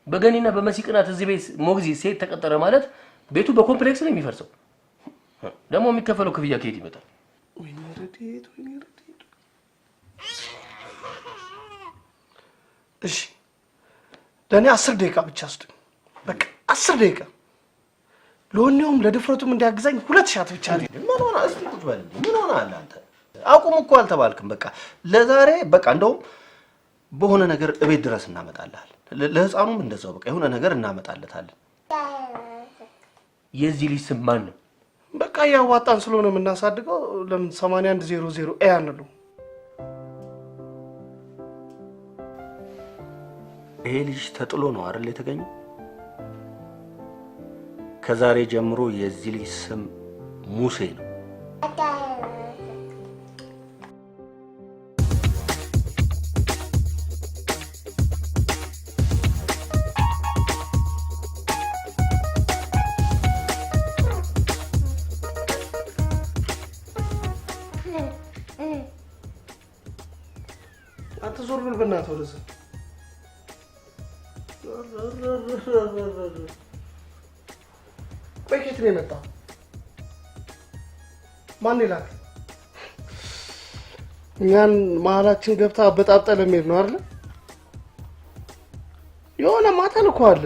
በገኒና በመሲ ቅናት እዚህ ቤት ሞግዚት ሴት ተቀጠረ ማለት ቤቱ በኮምፕሌክስ ነው የሚፈርሰው። ደግሞ የሚከፈለው ክፍያ ከየት ይመጣል? ወይኔ ረዲት፣ ወይኔ ረዲት። እሺ ለእኔ 10 ደቂቃ ብቻ ስጡኝ። በቃ 10 ደቂቃ ለወኔውም ለድፍረቱም እንዲያግዛኝ 2 ሻት ብቻ ነው። ምን ሆነ? እስቲ ቁጭ በል። ምን ሆነ አለ አንተ? አቁም እኮ አልተባልክም። በቃ ለዛሬ በቃ እንደውም በሆነ ነገር እቤት ድረስ እናመጣልሃል። ለህፃኑም እንደዛው በቃ የሆነ ነገር እናመጣለታለን። የዚህ ልጅ ስም ማን ነው? በቃ ያዋጣን ስለሆነ የምናሳድገው ለምን 8100 ኤ አንለው? ይሄ ልጅ ተጥሎ ነው አይደል የተገኘው? ከዛሬ ጀምሮ የዚህ ልጅ ስም ሙሴ ነው። አንተ ዞር ብል በእናትህ ወደዛ። ቆይ ከየት ነው የመጣው? ማን ይላል? እኛን መሀላችን ገብታ አበጣብጣ ለሚሄድ ነው አይደል? የሆነ ማታ ልኮ አለ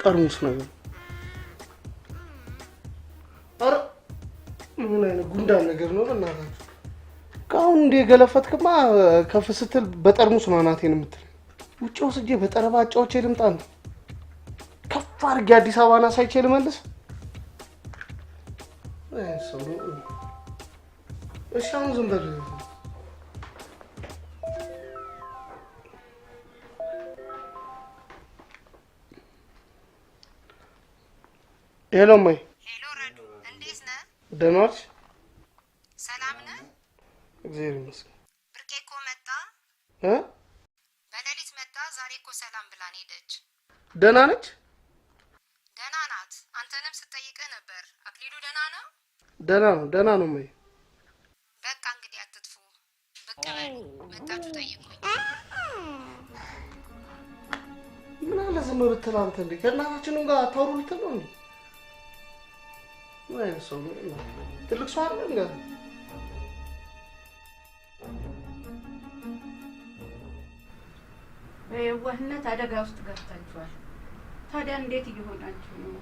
ጠርሙስ ነገር። ኧረ ምን አይነት ጉንዳን ነገር ነው በእናትህ። ካሁን እንደ ገለፈትክማ ከፍ ስትል በጠርሙስ ነው አናቴን የምትል። ውጭ ወስጄ በጠረባ አጫዎቼ ልምጣ ነው። ከፍ አድርጌ አዲስ አበባን አሳይቼ ልመልስ። እሺ አሁን ዝም በል። ሄሎ ማይ። ሄሎ ረዱ፣ እንዴት ነህ? ደህና ዋልሽ? ሰላም ነህ? እግዚአብሔር ይመስገን። ብርቄ እኮ መጣ። በሌሊት መጣ። ዛሬ እኮ ሰላም ብላን ሄደች። ደህና ነች? ደህና ናት። አንተንም ስጠይቅህ ነበር። አክሊሉ ደህና ነው? ደህና ነው፣ ደህና ነው ማይ። በቃ እንግዲህ አትጥፉ፣ ብቅ በሉ፣ መጣችሁ ጠይቁኝ። ምን አለ ዝም ብትል አንተ። እንዴ ከእናታችንም ጋር አታወሩ ልትል ነው እንዴ? ምን አይነት ሰው ነው? ትልቅ ሰው አይደል እንዴ? በየዋህነት አደጋ ውስጥ ገብታችኋል። ታዲያ እንዴት እየሆናችሁ ነው?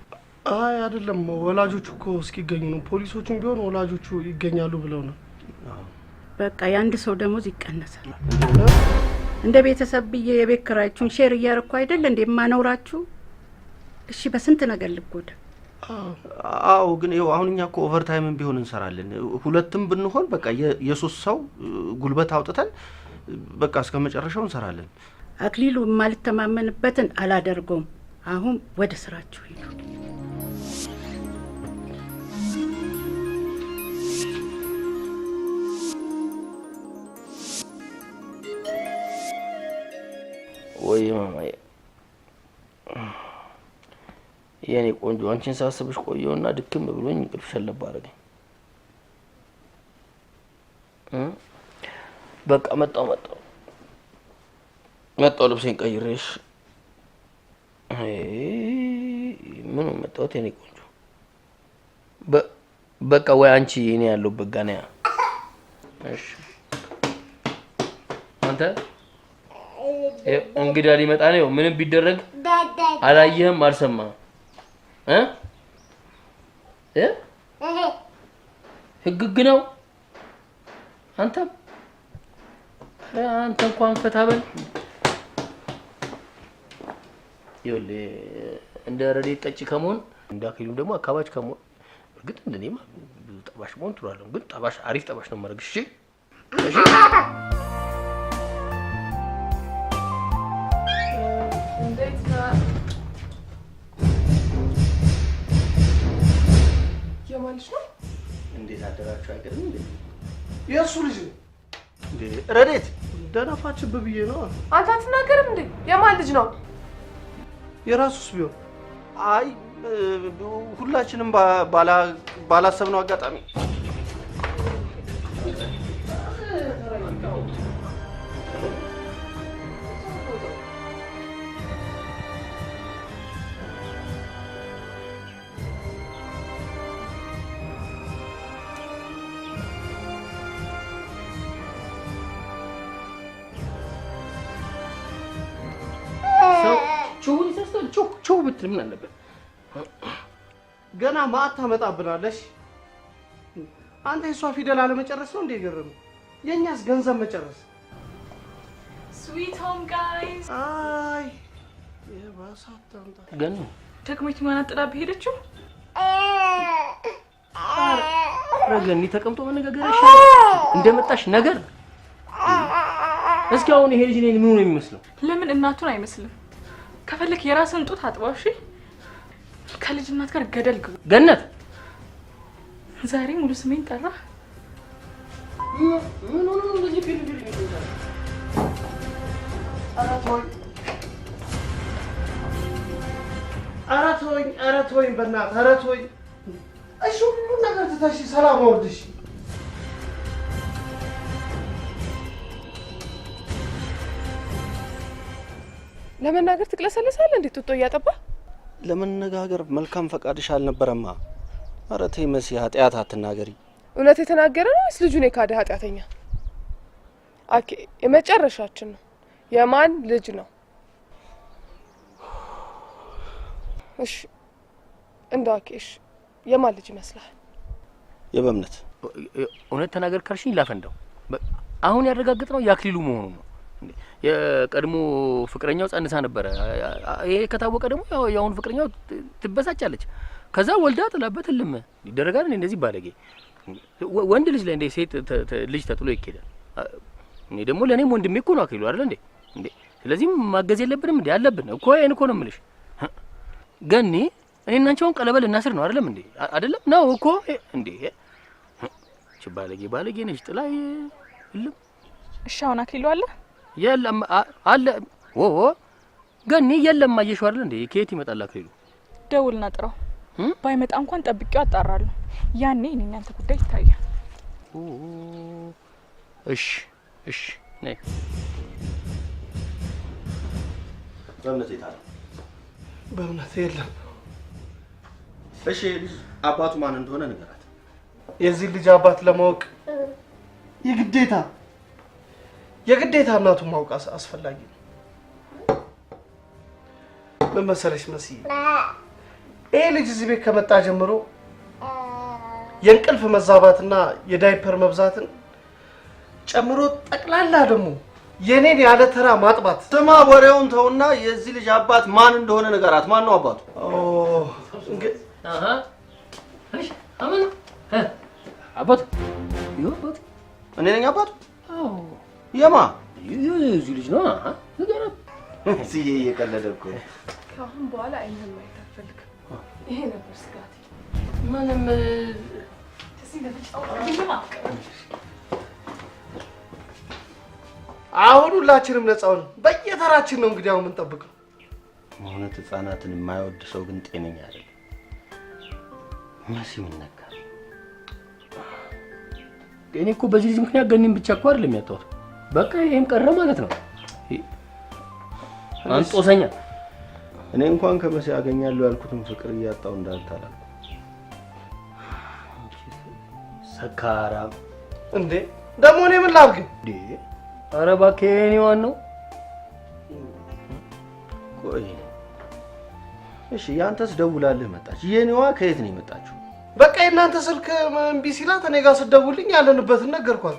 አይ አይደለም፣ ወላጆቹ እኮ እስኪገኙ ነው። ፖሊሶቹም ቢሆን ወላጆቹ ይገኛሉ ብለው ነው። በቃ የአንድ ሰው ደሞዝ ይቀነሳል። እንደ ቤተሰብ ብዬ የቤት ኪራያችሁን ሼር እያደረኩ አይደል እንዴ የማኖራችሁ? እሺ በስንት ነገር ልጎዳ። አዎ ግን ይኸው አሁን እኛ እኮ ኦቨርታይምን ቢሆን እንሰራለን። ሁለትም ብንሆን በቃ የሶስት ሰው ጉልበት አውጥተን በቃ እስከ መጨረሻው እንሰራለን። አክሊሉ የማልተማመንበትን አላደርገውም። አሁን ወደ ስራችሁ ሂዱ። ወይ ማማዬ የኔ ቆንጆ አንቺን ሳስብሽ ቆየውና ድክም ብሎኝ እንቅልፍ ሸለብ አደረገኝ። በቃ መጣው ልብሴን ቀይሬሽ ምን መጣሁት የኔ ቆንጆ። በቃ ወይ አንቺ እኔ ያለሁበት ጋር ነያ። እሺ አንተ እንግዳ ሊመጣ ነው። ምንም ቢደረግ አላየህም አልሰማህም ህግ ነው። አንተም አንተ እንኳን ፈታ በል። ይኸውልህ እንደ ረዴት ጠጪ ከመሆን እንደ አክሊሉ ደግሞ አካባጭ ከመሆን እርግጥ እንደኔማ ብዙ ጠባሽ መሆን ትሏለሁ፣ ግን ጠባሽ አሪፍ ጠባሽ ነው ማድረግ። እሺ እሺ። እንዴት ነው? የማልሽ ነው? እንዴት አደራችሁ? አይገርም እንዴ? የእሱ ልጅ ነው እንዴ? ረዴት ደናፋችብህ ብዬ ነው። አንተ አትናገርም እንዴ? የማን ልጅ ነው? የራሱስ ቢሆን አይ ሁላችንም ባላሰብነው አጋጣሚ ቹ ብትል ምን አለበት? ገና ማታ ታመጣብናለሽ። አንተ የሷ ፊደል አለመጨረስ ነው እንዴ ገረመ? የኛስ ገንዘብ መጨረስ። ስዊት ሆም ጋይስ። አይ የባሳት ታምጣ ገኑ ደክሞት ማን አጥላብ ሄደችው? ረገኒ ተቀምጦ መነጋገር ይሻላል እንደመጣሽ ነገር። እስኪ አሁን ይሄ ልጅ እኔን ምን ነው የሚመስለው? ለምን እናቱን አይመስልም? ከፈለክ የራስን ጡት አጥባው። እሺ ከልጅ እናት ጋር ገደል ግቡ። ገነት ዛሬ ሙሉ ስሜን ጠራ። ምን ሆነ ነው እንደዚህ ፊልም ይታያል? ኧረ ተወኝ በእናትህ ኧረ ተወኝ። እሺ ሁሉ ነገር ትተሽ ሰላም አውርድሽ። ለመናገር ትቅለሰለሳለህ እንዴ? ጡጦ እያጠባ ለመነጋገር መልካም ፈቃድሽ አልነበረማ። ኧረ ተይ መሲ፣ ኃጢአት አትናገሪ። እውነት የተናገረ ነው ወይስ ልጁን የካደ ኃጢአተኛ? ኦኬ የመጨረሻችን ነው። የማን ልጅ ነው? እሺ እንደው ኦኬ እሺ የማን ልጅ ይመስላል? የበእምነት እውነት ተናገር ካልሽኝ ላፈንዳው። አሁን ያረጋግጥነው የአክሊሉ መሆኑ ነው። የቀድሞ ፍቅረኛው ጸንሳ ነበረ። ይሄ ከታወቀ ደግሞ ያሁን ፍቅረኛው ትበሳጫለች። ከዛ ወልዳ ጥላበት ልም ይደረጋል። እንደዚህ ባለጌ ወንድ ልጅ ላይ እንደ ሴት ልጅ ተጥሎ ይኬዳል። እኔ ደግሞ ለኔም ወንድሜ እኮ ነው አክሊሉ አይደል እንዴ? እንዴ ስለዚህ ማገዝ የለብንም እንዴ? አለብን እኮ ይሄን እኮ ነው የምልሽ። ገኒ እኔና አንቺ አሁን ቀለበል እናስር ነው አይደለም እንዴ? አይደለም ነው እኮ እንዴ? እቺ ባለጌ ነች ጥላ ልም። እሺ አሁን አክሊሉ አለ የለም አለ ገኒ የለም። አየሽው አይደል እንዴ? ከየት ይመጣል አክሊሉ? ደውልና ጥራው። ባይመጣ እንኳን ጠብቄው አጣራለሁ። ያኔ እኔና አንተ ጉዳይ ይታያል። እሺ ነይ። በእምነት ይታል በእምነት የለም። እሺ አባቱ ማን እንደሆነ ንገራት። የዚህ ልጅ አባት ለማወቅ የግዴታ እናቱን ማወቅ አስፈላጊ ነው። ምን መሰለሽ መሲ፣ ይሄ ልጅ እዚህ ቤት ከመጣ ጀምሮ የእንቅልፍ መዛባትና የዳይፐር መብዛትን ጨምሮ ጠቅላላ ደግሞ የኔን ያለ ተራ ማጥባት። ስማ ወሬውን ተውና የዚህ ልጅ አባት ማን እንደሆነ ንገራት። ማን ነው አባቱ? እሺ አባቱ እኔ ነኝ አባቱ? አዎ። የማ የዚህ ልጅ ነው። ንገራት። ሲዬ እየቀለደ እኮ። ከአሁን በኋላ አይነን ማየት አልፈልግም። ይሄ ነበር ስጋቴ። ምንም አሁን ሁላችንም ነፃ ነን። በየተራችን ነው እንግዲህ አሁን የምንጠብቀው። እውነት ህፃናትን የማይወድ ሰው ግን ጤነኛ አይደለም። መሲ ምን ነካ? እኔ እኮ በዚህ ልጅ ምክንያት ገኒን ብቻ እኮ አይደለም ያጣሁት። በቃ ይሄም ቀረ ማለት ነው። አንጦሰኛ እኔ እንኳን ከመሲ ያገኛለሁ ያልኩትን ፍቅር እያጣው እንዳልታላ ሰካራም እንዴ! ደግሞ እኔ ምን ላድርግ እንዴ? ኧረ እባክህ የኔዋን ነው። ቆይ እሺ፣ ያንተስ ደውላልህ መጣች። የኔዋ ከየት ነው የመጣችው? በቃ የእናንተ ስልክ እምቢ ሲላት እኔ ጋር ስትደውልኝ ያለንበትን ነገርኳት።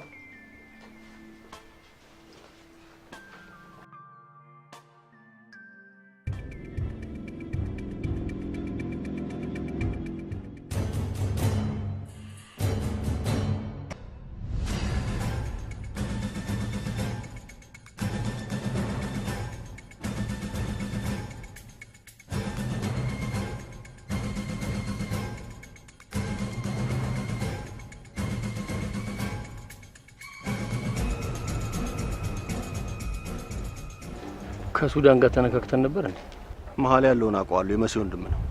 ከሱዳን ጋር ተነካክተን ነበር እንዴ? መሀል ያለውን አውቀዋለሁ። የመሲ ወንድም ነው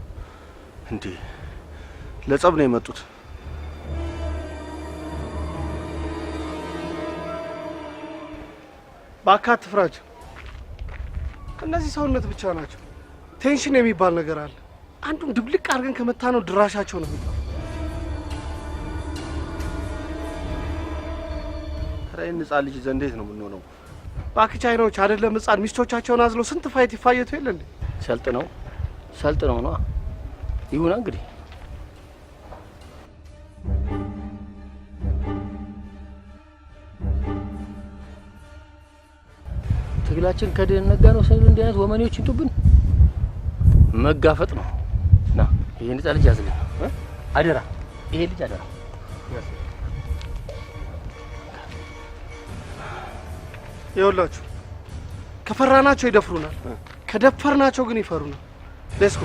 እንዴ? ለጸብ ነው የመጡት? በአካት ፍራቸው። እነዚህ ሰውነት ብቻ ናቸው። ቴንሽን የሚባል ነገር አለ። አንዱን ድብልቅ አድርገን ከመታ ነው ድራሻቸው ነው የሚባለው። ራይን ህጻን ልጅ ይዘህ እንዴት ነው የምንሆነው? እባክህ ቻይናዎች አይደለም ህጻን ሚስቶቻቸውን አዝለው ስንት ፋይት ይፋየቱ የለ እንዴ? ሰልጥነው ነው። ይሁና እንግዲህ ትግላችን ከድህነት ጋር ነው ስንል እንዲህ አይነት ወመኔዎች ይጡብን መጋፈጥ ነው። ና ይሄን ህጻን ልጅ ያዝልኝ አደራ። ይሄ ልጅ አደራ። ይኸውላችሁ ከፈራናቸው ይደፍሩናል፣ ከደፈርናቸው ግን ይፈሩናል። ሌትስ ጎ።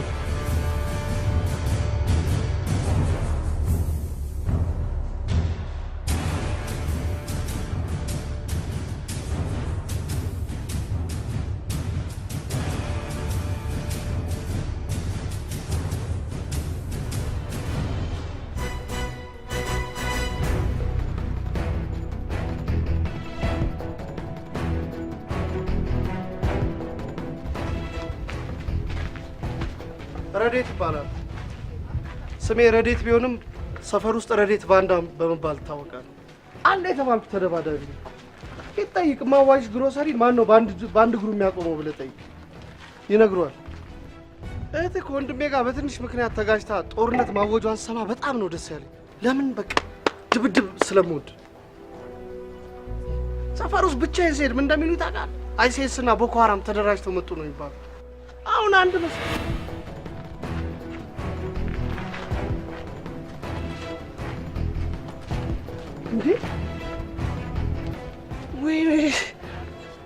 ረዴት ይባላል። ስሜ ረዴት ቢሆንም ሰፈር ውስጥ ረዴት ባንዳ በመባል ይታወቃል። አንድ የተባልኩ ተደባዳቢ ነው። ይጠይቅ ማዋሽ ግሮሰሪ ማን ነው በአንድ እግሩ የሚያቆመው ብለህ ጠይቅ፣ ይነግሯል። እህትህ ከወንድሜ ጋር በትንሽ ምክንያት ተጋጅታ ጦርነት ማወጇን ሰማ በጣም ነው ደስ ያለኝ። ለምን? በቃ ድብድብ ስለምወድ። ሰፈር ውስጥ ብቻዬን ስሄድ ምን እንደሚሉ ታውቃለህ? አይሲስ እና ቦኮ ሃራም ተደራጅተው መጡ ነው የሚባለው። አሁን አንድ ነው እንዴ?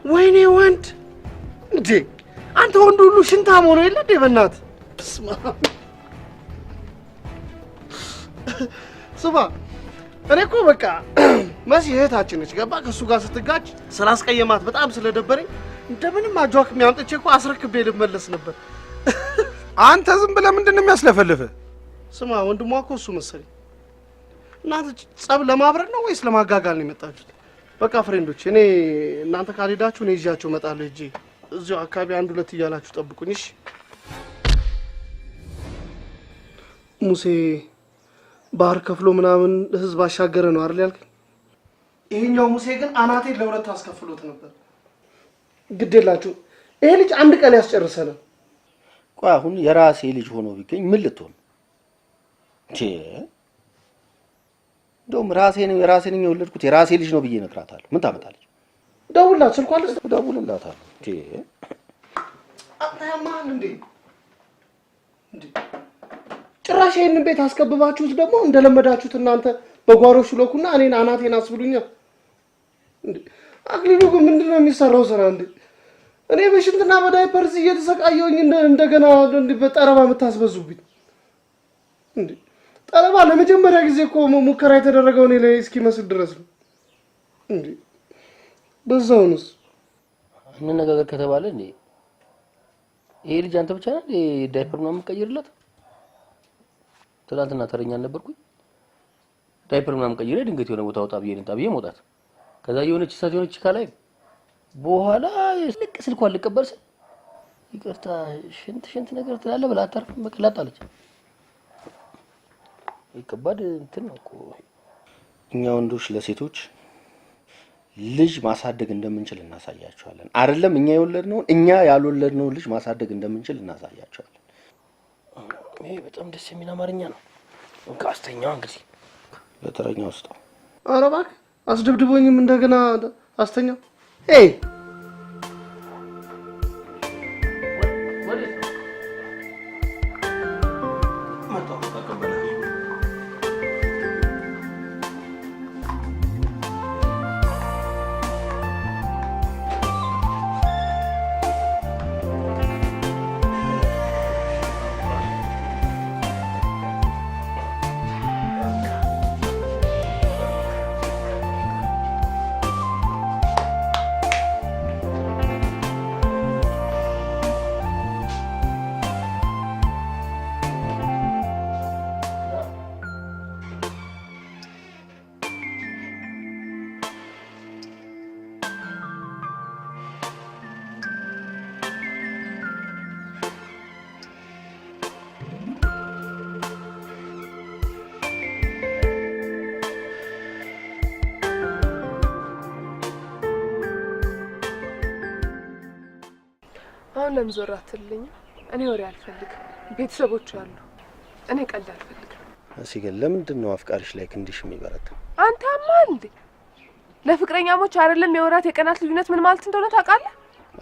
ወይኔ ወንድ እንዴ! አንተ ወንድ ሁሉ ሽንታም ሆኖ የለ እንዴ? በእናትህ ስማ፣ እኔ እኮ በቃ መሲ እህታችን ነች። ገባ? ከእሱ ጋር ስትጋጭ ስላስቀየማት በጣም ስለደበረኝ እንደምንም አጇክ የሚያምጥቼ እኮ አስረክቤ ልመለስ ነበር። አንተ ዝም ብለህ ምንድን ነው የሚያስለፈልፍህ? ስማ፣ ወንድሟ እኮ እሱ መሰለኝ። እናንተ ጸብ ለማብረድ ነው ወይስ ለማጋጋል ነው የመጣችሁት? በቃ ፍሬንዶች፣ እኔ እናንተ ካልሄዳችሁ እኔ ይዣችሁ እመጣለሁ። እጄ እዚሁ አካባቢ አንድ ሁለት እያላችሁ ጠብቁኝ። እሺ? ሙሴ ባህር ከፍሎ ምናምን ህዝብ አሻገረ ነው አይደል ያልከኝ? ይሄኛው ሙሴ ግን አናቴን ለሁለት አስከፍሎት ነበር። ግድ የላችሁ፣ ይሄ ልጅ አንድ ቀን ያስጨርሰናል። ቆይ አሁን የራሴ ልጅ ሆኖ ቢገኝ ምን ልትሆን? እንደውም የራሴ ነኝ የወለድኩት የራሴ ልጅ ነው ብዬ እነግራታለሁ። ምን ታመጣለች? ደውልላት፣ ስልኳን ልስጥ። ደውልላታለሁ። አንተ ያማል እንዴ? ጭራሽ ይሄንን ቤት አስከብባችሁት ደግሞ እንደለመዳችሁት እናንተ በጓሮ ሽሎኩና እኔን አናቴን አስብሉኛል እንዴ? አክሊሉ ግን ምንድነው የሚሰራው ስራ እንዴ? እኔ በሽንትና በዳይፐርስ እየተሰቃየሁኝ እንደገና በጠረባ የምታስበዙብኝ እንዴ? ጠረባ ለመጀመሪያ ጊዜ እኮ ሙከራ የተደረገው እኔ ላይ እስኪመስል ድረስ ነው እንዴ? በዛውንስ እንነጋገር ከተባለ እንዴ ይሄ ልጅ አንተ ብቻ ነህ ዳይፐር ምናምን የምትቀይርለት? ትናንትና ተረኛ ነበርኩኝ። ዳይፐር ምናምን ቀይሬ ድንገት የሆነ ቦታ ወጣ ብዬ መውጣት፣ ከዛ የሆነች ካላይ በኋላ ልክ ስልኳን ልቀበል ስል ይቅርታ ሽንት ነገር ትላለህ ብላ አታርፍም። በቃ ላጣለች። ይከባድ እንትን ነው እኮ። እኛ ወንዶች ለሴቶች ልጅ ማሳደግ እንደምንችል እናሳያቸዋለን። አይደለም እኛ የወለድነውን እኛ ያልወለድነውን ልጅ ማሳደግ እንደምንችል እናሳያቸዋለን። ይሄ በጣም ደስ የሚል አማርኛ ነው። ካስተኛው እንግዲህ ለተረኛ ውስጥ ኧረ እባክህ አስደብድቦኝም እንደገና አስተኛው። አሁን ለምን ዞር አትልኝ? እኔ ወሬ አልፈልግም። ቤተሰቦች አሉ። እኔ ቀልድ አልፈልግም። እሺ ግን ለምንድን ነው አፍቃሪሽ ላይ ክንዲሽ የሚበረታ? አንተ አማን እንዴ? ለፍቅረኛሞች አይደለም የወራት የቀናት ልዩነት ምን ማለት እንደሆነ ታውቃለህ?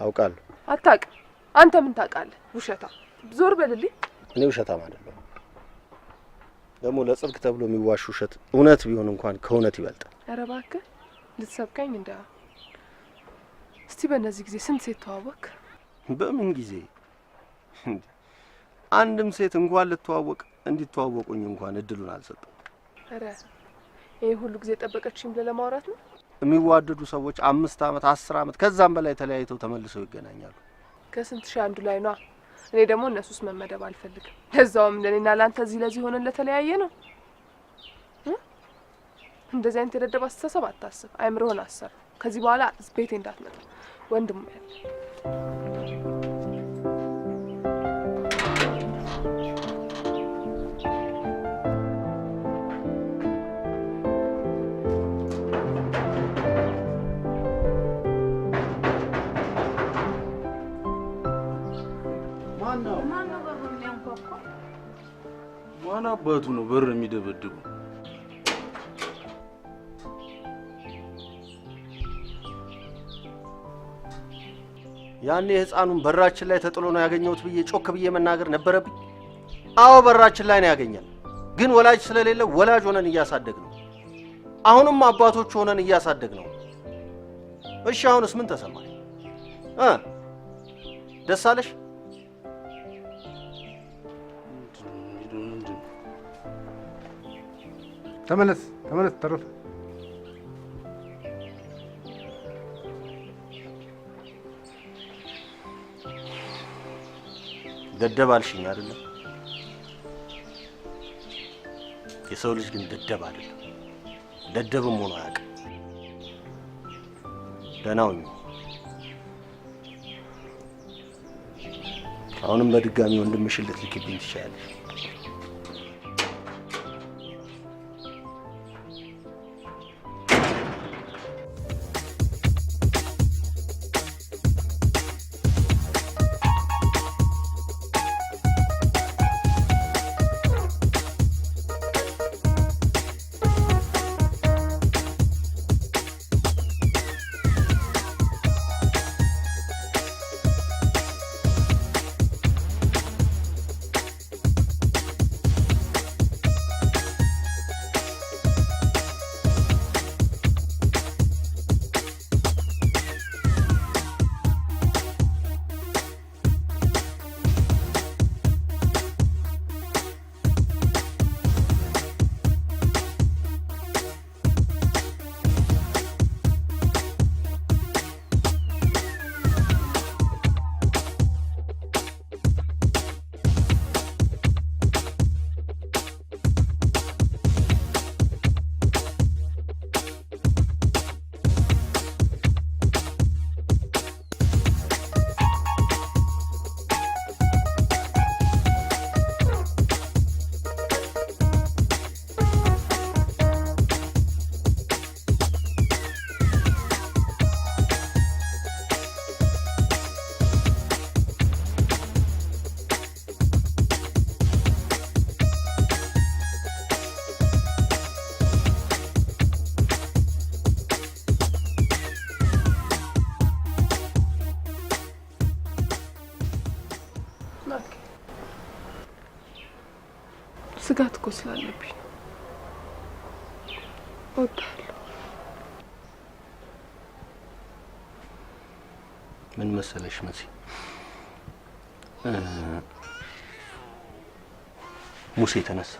አውቃለሁ። አታውቅም። አንተ ምን ታውቃለህ? ውሸታ። ዞር በልልኝ። እኔ ውሸታም አይደለሁም። ደግሞ ለጽድቅ ተብሎ የሚዋሽ ውሸት እውነት ቢሆን እንኳን ከእውነት ይበልጣል። ኧረ እባክህ ልትሰብከኝ እንደ እስቲ በእነዚህ ጊዜ ስንት ሴት ተዋወቅ? በምን ጊዜ? አንድም ሴት እንኳን ልትዋወቅ እንዲተዋወቁኝ እንኳን እድሉን አልሰጠም። ኧረ ይሄ ሁሉ ጊዜ ጠበቀችኝ ብለህ ለማውራት ነው? የሚዋደዱ ሰዎች 5 ዓመት 10 ዓመት ከዛም በላይ ተለያይተው ተመልሰው ይገናኛሉ። ከስንት ሺህ አንዱ ላይ ነው። እኔ ደግሞ እነሱስ መመደብ አልፈልግም። ለዛውም ለኔና ላንተ እዚህ ለዚህ ሆነን ለተለያየ ነው። እንደዚህ አይነት የደደብ አስተሳሰብ አታስብ። አይምሮህን አሰር። ከዚህ በኋላ ቤቴ እንዳትመጣ ወንድሙ ያለ ማን አባቱ ነው በር የሚደበድቡ? ያኔ ህፃኑን በራችን ላይ ተጥሎ ነው ያገኘሁት ብዬ ጮክ ብዬ መናገር ነበረብኝ? አዎ በራችን ላይ ነው ያገኘን፣ ግን ወላጅ ስለሌለ ወላጅ ሆነን እያሳደግ ነው። አሁንም አባቶች ሆነን እያሳደግ ነው። እሺ አሁንስ ምን ተሰማሽ? ደስ አለሽ? ተመለስ ተረፈ። ደደብ አልሽኝ አይደለም? የሰው ልጅ ግን ደደብ አይደለም። ደደብም ሆኖ አያውቅም። ደህና ሁኚ። አሁንም በድጋሚ ወንድምሽን ልትልኪብኝ ትችያለሽ። ስጋት እኮ ስላለብኝ ነው። እወዳለሁ። ምን መሰለሽ መሲ፣ ሙሴ ተነሳ።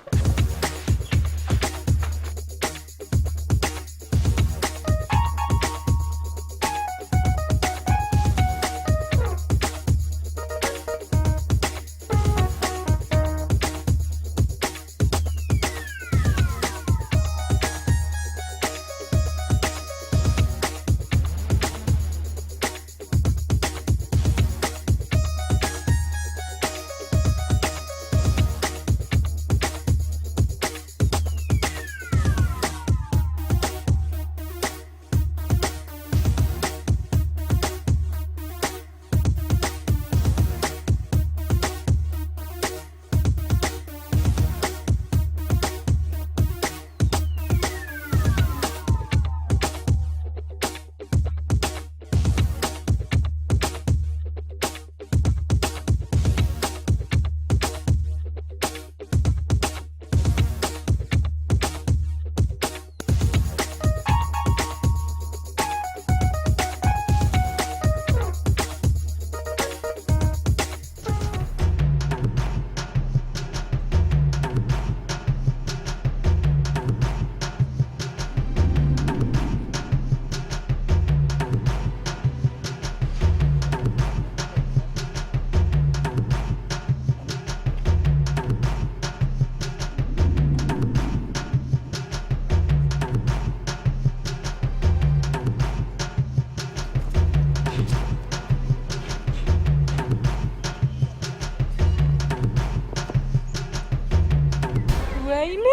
ወይኔ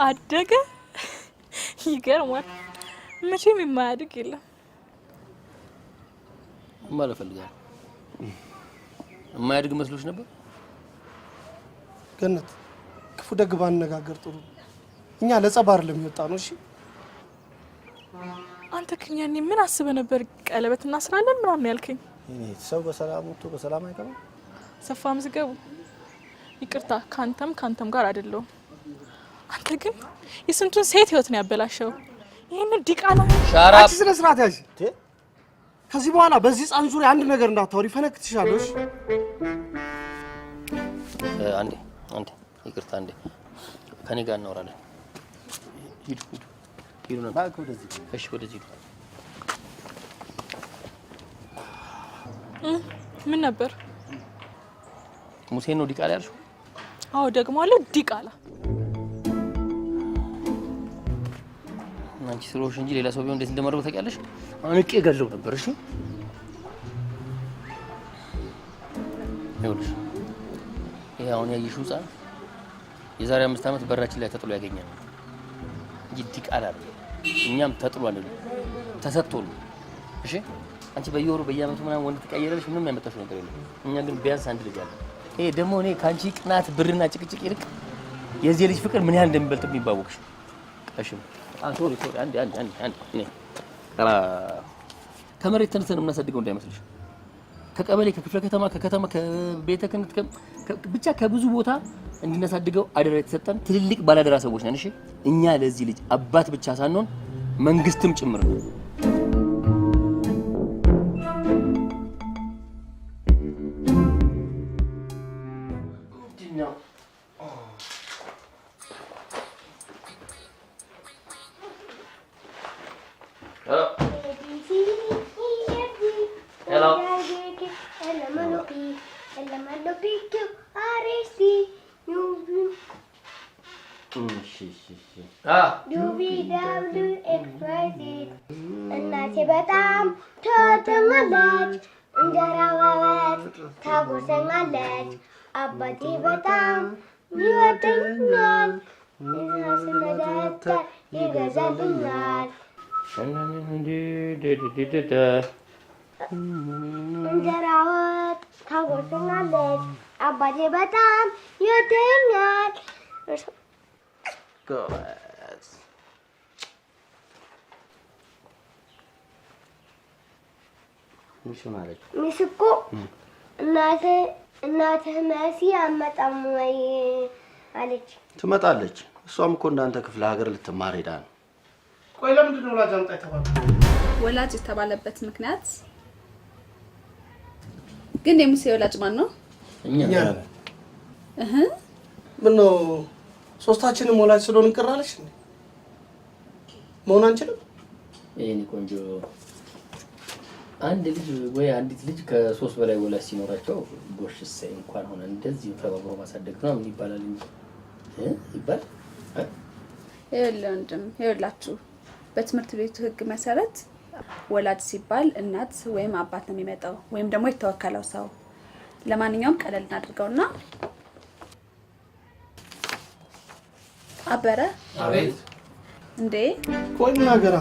አደገ። ይገርማል። መቼም የማያድግ የለም። ማለት ፈልጋለሁ። የማያድግ መስሎሽ ነበር? ገነት ክፉ ደግ ባንነጋገር ጥሩ። እኛ ለጸብ አይደለም የወጣ ነው። እሺ አንተ ከኛኔ ምን አስበህ ነበር? ቀለበት እናስራለን ምናምን ያልከኝ? እኔ ሰው በሰላም ወጥቶ በሰላም አይገባም። ሰፋ ምዝገቡ። ይቅርታ ካንተም ጋር አይደለሁም። አንተ ግን የስንቱን ሴት ህይወት ነው ያበላሸው። ይሄን ዲቃላ ሻራፕ ስነ ስርዓት ያዥ። ከዚህ በኋላ በዚህ ህፃን ዙሪያ አንድ ነገር እንዳታወሪ ፈነክትሻለሽ። አንዴ ይቅርታ፣ አንዴ ከኔ ጋር እናወራለን። ሂዱ ነው ባክ ወደዚህ። እሺ ወደዚህ። ምን ነበር? ሙሴን ነው ዲቃላ ያልሽው? አዎ ደግሞ አለ ዲቃላ። አንቺ ስለሆንሽ እንጂ ሌላ ሰው ቢሆን እንዴት እንደማደርገው ታውቂያለሽ? አንቄ ገለው ነበር። እሺ ይኸውልሽ፣ ይሄ አሁን ያየሽው ህፃን የዛሬ 5 ዓመት በራችን ላይ ተጥሎ ያገኘነው እንጂ ዲቃላ አይደለም። እኛም ተጥሎ አይደለም ተሰጥቶ ነው። እሺ አንቺ በየወሩ በየአመቱ ምናምን ወንድ ትቀየራለሽ፣ ምንም ያመጣሽው ነገር የለም። እኛ ግን ቢያንስ አንድ ልጅ አለ። ይሄ ደግሞ እኔ ካንቺ ቅናት፣ ብርና ጭቅጭቅ ይልቅ የዚህ ልጅ ፍቅር ምን ያህል እንደሚበልጥብኝ ባወቅሽ። እሺ ሶሪ አንዴ እኔ ከመሬት ተነስተን የምናሳድገው እንዳይመስልሽ። ከቀበሌ ከክፍለ ከተማ ከከተማ ከቤተ ክህነት ብቻ ከብዙ ቦታ እንድናሳድገው አደራ የተሰጠን ትልልቅ ባላደራ ሰዎች ነን። እሺ እኛ ለዚህ ልጅ አባት ብቻ ሳንሆን መንግስትም ጭምር ነው። እናቴ በጣም ትወደኛለች፣ እንጀራ በወጥ ታጎርሰኛለች። አባቴ በጣም ይወደኛል፣ ደብተር ይገዛልኛል። እንጀራ ወጥ ታጎርሰኛለች፣ አባቴ በጣም ይወደኛል። ጎበዝ። ሚስ ማለት ሚስ እኮ እናትህ መሲ አትመጣም ወይ አለች። ትመጣለች። እሷም እኮ እንዳንተ ክፍለ ሀገር ልትማር ሄዳ ነው። ቆይ ለምንድን ነው ወላጅ አምጣ የተባለው? ወላጅ የተባለበት ምክንያት ግን የሙሴ ወላጅ ማን ነው? እኛ ምን ነው ሶስታችንም ወላጅ ስለሆነ እንቀራለሽ እንዴ? መሆን አንችልም? ይሄን ቆንጆ አንድ ልጅ ወይ አንዲት ልጅ ከ3 በላይ ወላጅ ሲኖራቸው ጎሽስ እንኳን ሆነ እንደዚህ ተባብሮ ማሳደግ ነው ምን ይባላል እንጂ ይባል ይኸውላችሁ በትምህርት ቤቱ ህግ መሰረት ወላጅ ሲባል እናት ወይም አባት ነው የሚመጣው ወይም ደግሞ የተወከለው ሰው። ለማንኛውም ቀለል እናድርገውና አበረ አቤት እንዴ ቆይ ናገራ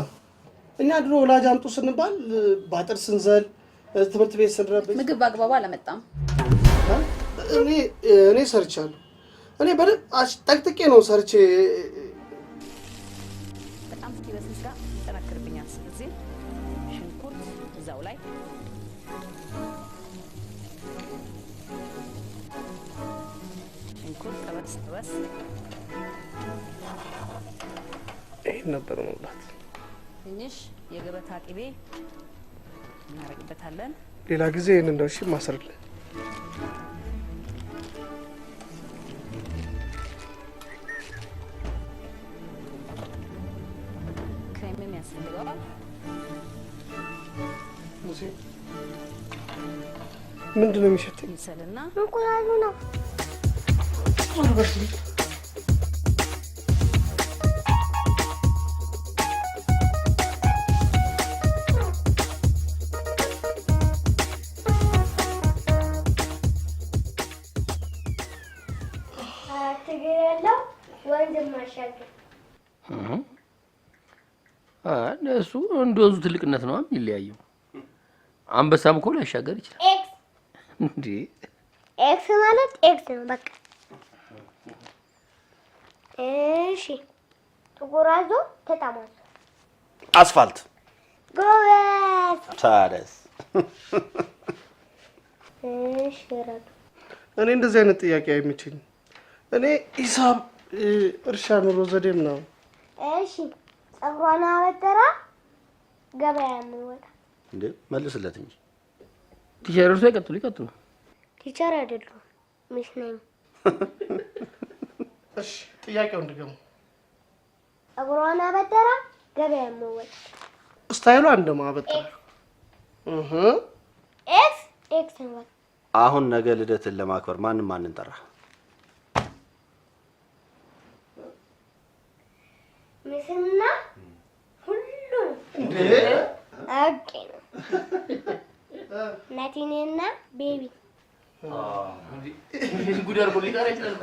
እኛ ድሮ ወላጅ አምጡ ስንባል ባጥር ስንዘል ትምህርት ቤት ስንረብሽ ምግብ አግባባ አለመጣም። እኔ ሰርቻለሁ። እኔ በደንብ ጠቅጥቄ ነው ሰርቼ በጣም ሲበስስ ጋር ይጠናክርብኛል። ስለዚህ ሽንኩርት እዛው ላይ ሽንኩርት ጠበስ ይሄን ነበር መብላት። ትንሽ የገበታ ቅቤ እናደርግበታለን። ሌላ ጊዜ ይሄን እንደው እሺ ማሰርልህ። ክሬምም ያስፈልገዋል። ሙሴ ምንድን ነው የሚሸተኝ? ይሰልና እንቁላሉ ነው። ወንድም አሻገር እሱ እንደወዙ ትልቅነት ነው የሚለያየው። አንበሳም እኮ ሊያሻገር ይችላል። ኤክስ እንዴ ኤክስ ማለት ኤክስ ነው በቃ። እሺ ጥቁር አዞ ተጣማዞ አስፋልት ጎበዝ። ታደስ እሺ ረዱ እኔ እንደዚህ አይነት ጥያቄ አይመችኝም። እኔ ሂሳብ፣ እርሻ፣ ኑሮ ዘዴም ነው። እሺ ጸጉሯን አበጠራ ገበያ የምንወጣ እንዴ መልስለት እንጂ ቲቸር እርሶ ይቀጥሉ። ቲቸር አይደሉም ሚስ ነኝ። እሺ ጥያቄውን ድገሙ። ጸጉሯን አበጠራ ገበያ የምንወጣ ስታይሏ እንደማበጠራ ኤክስ ኤክስ ነው። አሁን ነገ ልደትን ለማክበር ማንን ጠራ? ሚስና ሁሉም ኦኬ ነው። ናቲኔና ቤቢ ጉድ አድርጎ ሊጠራ ይችላል።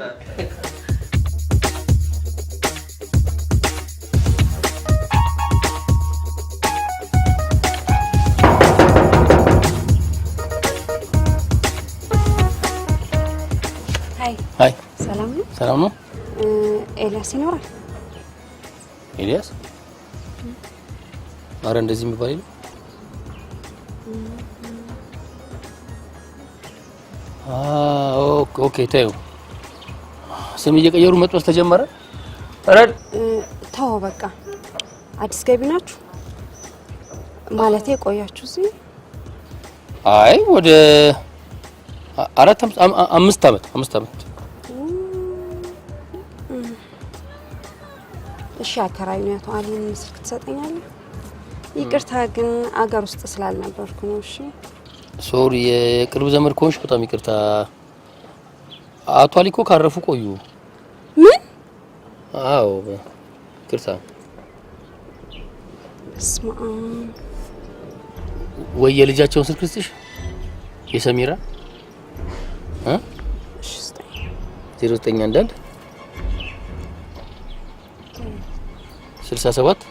ሃይ ሰላም ነው? ሰላም ነው። ኤልያስ ይኖራል? ኤልያስ? አረ እንደዚህ የሚባል የለም። ኦኬ ታዩ ስም እየቀየሩ መጥበስ ተጀመረ። ረድ ተው በቃ። አዲስ ገቢ ናችሁ ማለቴ ቆያችሁ እዚህ? አይ ወደ 5 ዓመት። እሺ አከራዩ ነው። አቶ አሊን ስልክ ትሰጠኛለህ? ይቅርታ ግን አገር ውስጥ ስላልነበርኩ ነው። እሺ ሶሪ። የቅርብ ዘመድ ከሆንሽ በጣም ይቅርታ። አቶ አሊ እኮ ካረፉ ቆዩ። ምን? አዎ ይቅርታ። እስማ ወይ የልጃቸውን ስልክ ልስጥሽ? የሰሚራ 0911 67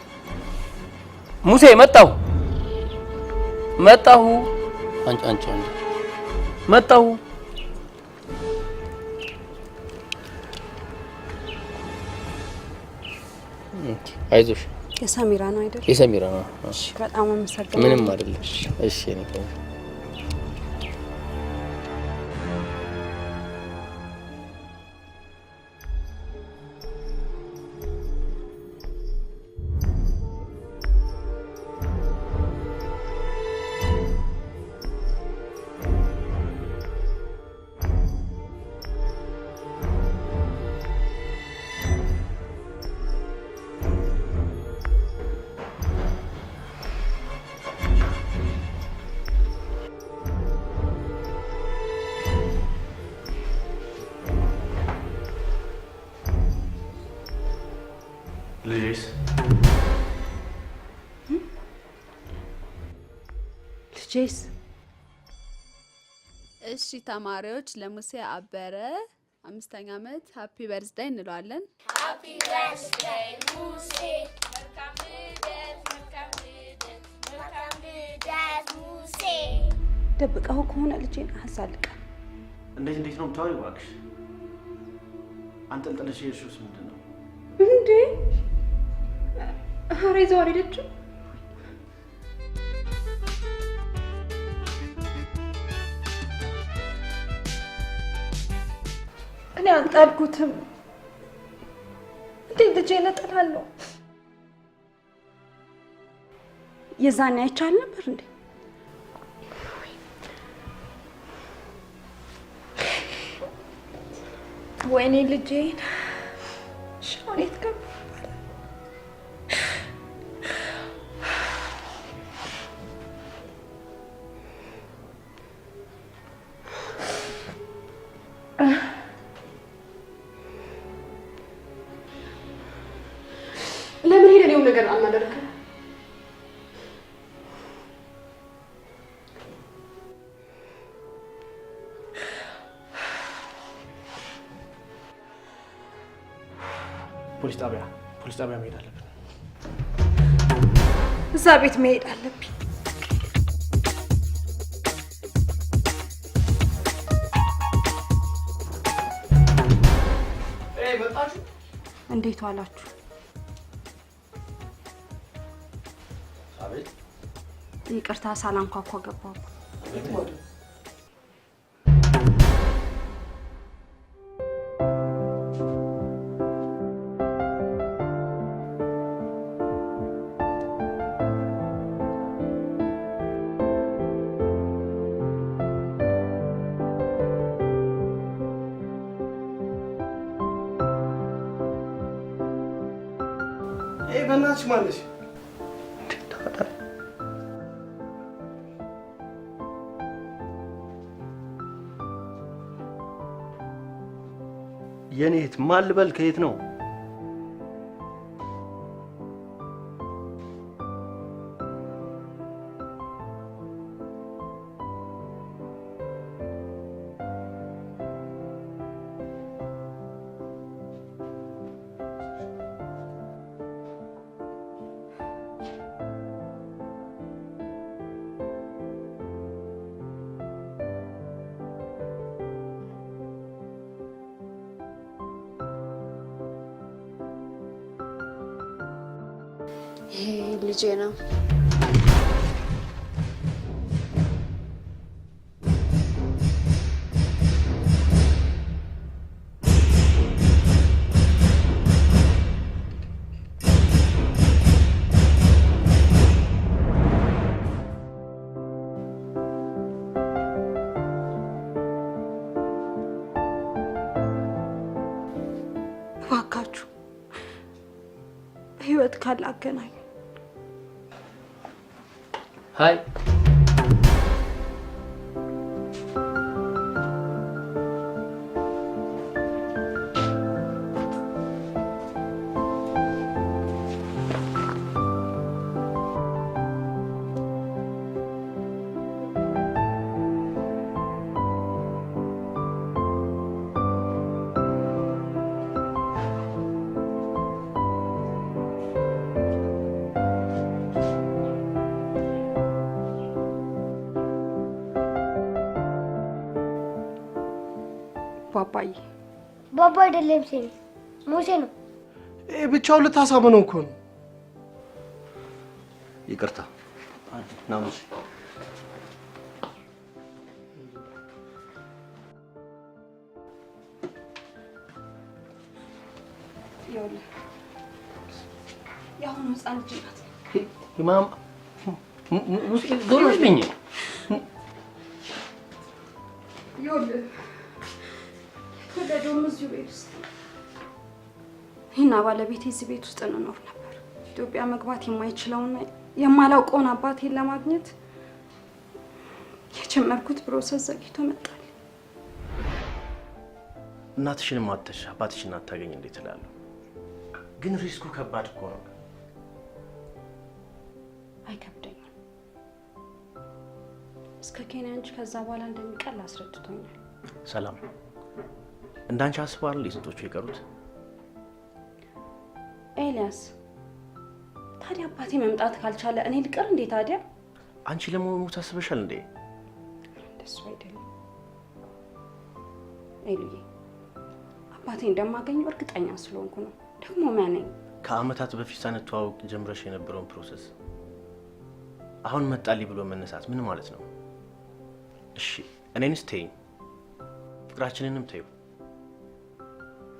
ሙሴ መጣሁ አንቺ መጣሁ። አይዞሽ። የሰሚራ ነው አይደል? የሰሚራ ነው። እሺ በጣም አመሰግናለሁ። ምንም አይደለም። እሺ እኔ ልጄስ? እሺ ተማሪዎች ለሙሴ አበረ 5ኛ ዓመት ሃፒ በርዝዴይ እንለዋለን። ሃፒ በርዝዴይ ሙሴ መልካም ልደት ሙሴ። ደብቀው ከሆነ ልጄን አሳልቃ። እንዴት ነው የምታወሪው? እባክሽ አንጠልጥለሽ የሄድሽውስ ምንድን ነው እንዴ? ኧረ ይዘው አልሄደችም። እኔ አልጣልኩትም። እንዴት ልጄን እጥላለሁ? የዛኔ አይቻል ነበር እንዴ? ወይኔ ልጄን ሻውኔት ገባ። ለምን ሄደን የሆነ ነገር አናደርግም? ፖሊስ ጣቢያ መሄድ አለብን። እዛ ቤት መሄድ አለብኝ። እንዴት ዋላችሁ? አቤት። ይቅርታ ሳላንኳኳ ገባሁ። በእናትሽ ማለሽ የኔ እህት ማን ልበል? ከየት ነው? ይሄ ልጄ ነው። እባካችሁ በህይወት ካለ አገናኙ። ሃይ ባባዬ ባባ አይደለም ሲል ሙሴ ነው። ብቻውን ልታሳምነው እኮ ነው። ይቅርታ ና ሙሴ። ይኸውልህ የአሁኑ ህፃን ልጅ ናት። ማማ ሙሴ ዞር በልኝ። ይኸውልህ የተወለደውም እዚሁ ቤት ውስጥ ይህና ባለቤቴ እዚህ ቤት ውስጥ እንኖር ነበር። ኢትዮጵያ መግባት የማይችለውና የማላውቀውን አባቴን ለማግኘት የጀመርኩት ፕሮሰስ ዘግይቶ መጣል። እናትሽንም አጥተሽ አባትሽን አታገኝ እንዴት እላለሁ? ግን ሪስኩ ከባድ እኮ ነው። አይከብደኝም። እስከ ኬንያ እንጂ ከዛ በኋላ እንደሚቀል አስረድቶኛል። ሰላም እንዳንቺ አስበዋል የስንቶቹ የቀሩት? ኤልያስ ታዲያ አባቴ መምጣት ካልቻለ እኔ ልቀር እንዴ? ታዲያ አንቺ ለመሆኑ ታስበሻል እንዴ? እንደሱ አይደለም ኤልዬ፣ አባቴ እንደማገኘው እርግጠኛ ስለሆንኩ ነው። ደግሞ ማነኝ? ከአመታት በፊት ሳንተዋወቅ ጀምረሽ የነበረውን ፕሮሰስ አሁን መጣልኝ ብሎ መነሳት ምን ማለት ነው? እሺ እኔንስ ተይኝ፣ ፍቅራችንንም ተይው።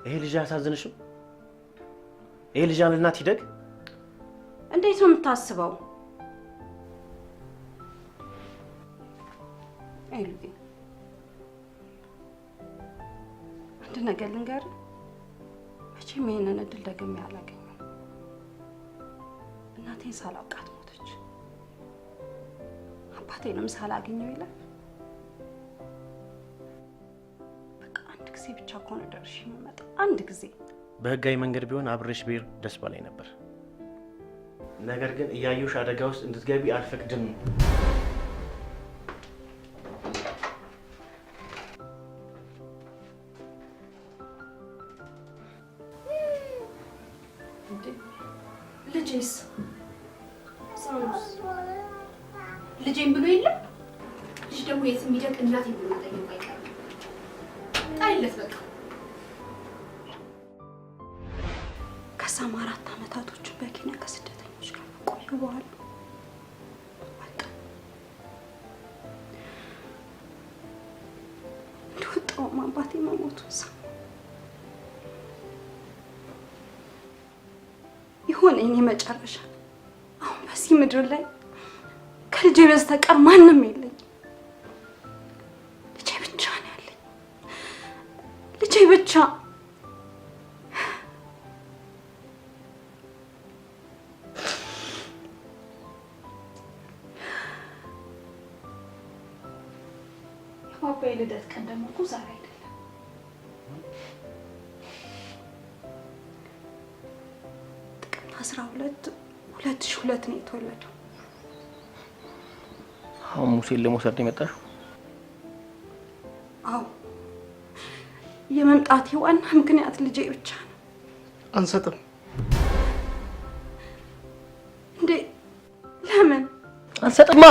ይሄ ልጅ አያሳዝንሽም? ይሄ ልጅ ያለ እናት ይደግ? እንዴት ነው የምታስበው? ኤልዬ አንድ ነገር ልንገርህ፣ መቼም ይሄንን እድል ደግሜ አላገኘም። እናቴን ሳላውቃት ሞተች። አባቴንም ሳላገኘው ይላል። በቃ አንድ ጊዜ ብቻ ከሆነ ደርሼ የምመጣው አንድ ጊዜ። በህጋዊ መንገድ ቢሆን አብሬሽ ብሄር ደስ ባለኝ ነበር። ነገር ግን እያየሁሽ አደጋ ውስጥ እንድትገቢ አልፈቅድም። ልጄስ ልጄን ብሎ የለም ልጅ ደግሞ የት የሚደቅ እናቴ ብሎ ጠየቁ አይቀርም። ጣይለት በቃ ከሳም 4 ዓመታቶችን በኬንያ ከስደተኞች ጋር ቆዩ በኋላ እንደወጣሁም አባቴ መሞቱን ሰማሁ። ይሁን እኔ መጨረሻ አሁን በዚህ ምድር ላይ ከልጄ በስተቀር ማንም የለኝ። ልጄ ብቻ ነው ያለኝ። ልጄ ብቻ። የአባዬ ልደት ቀን ደግሞ እኮ ዛሬ አይደለም። ጥቅምት 12 2002 ነው የተወለደው። አሁን ሙሴን ለመውሰድ ነው የመጣሽው? አዎ፣ የመምጣቴ ዋና ምክንያት ልጄ ብቻ ነው። አንሰጥም። እንዴ ለምን አንሰጥማ?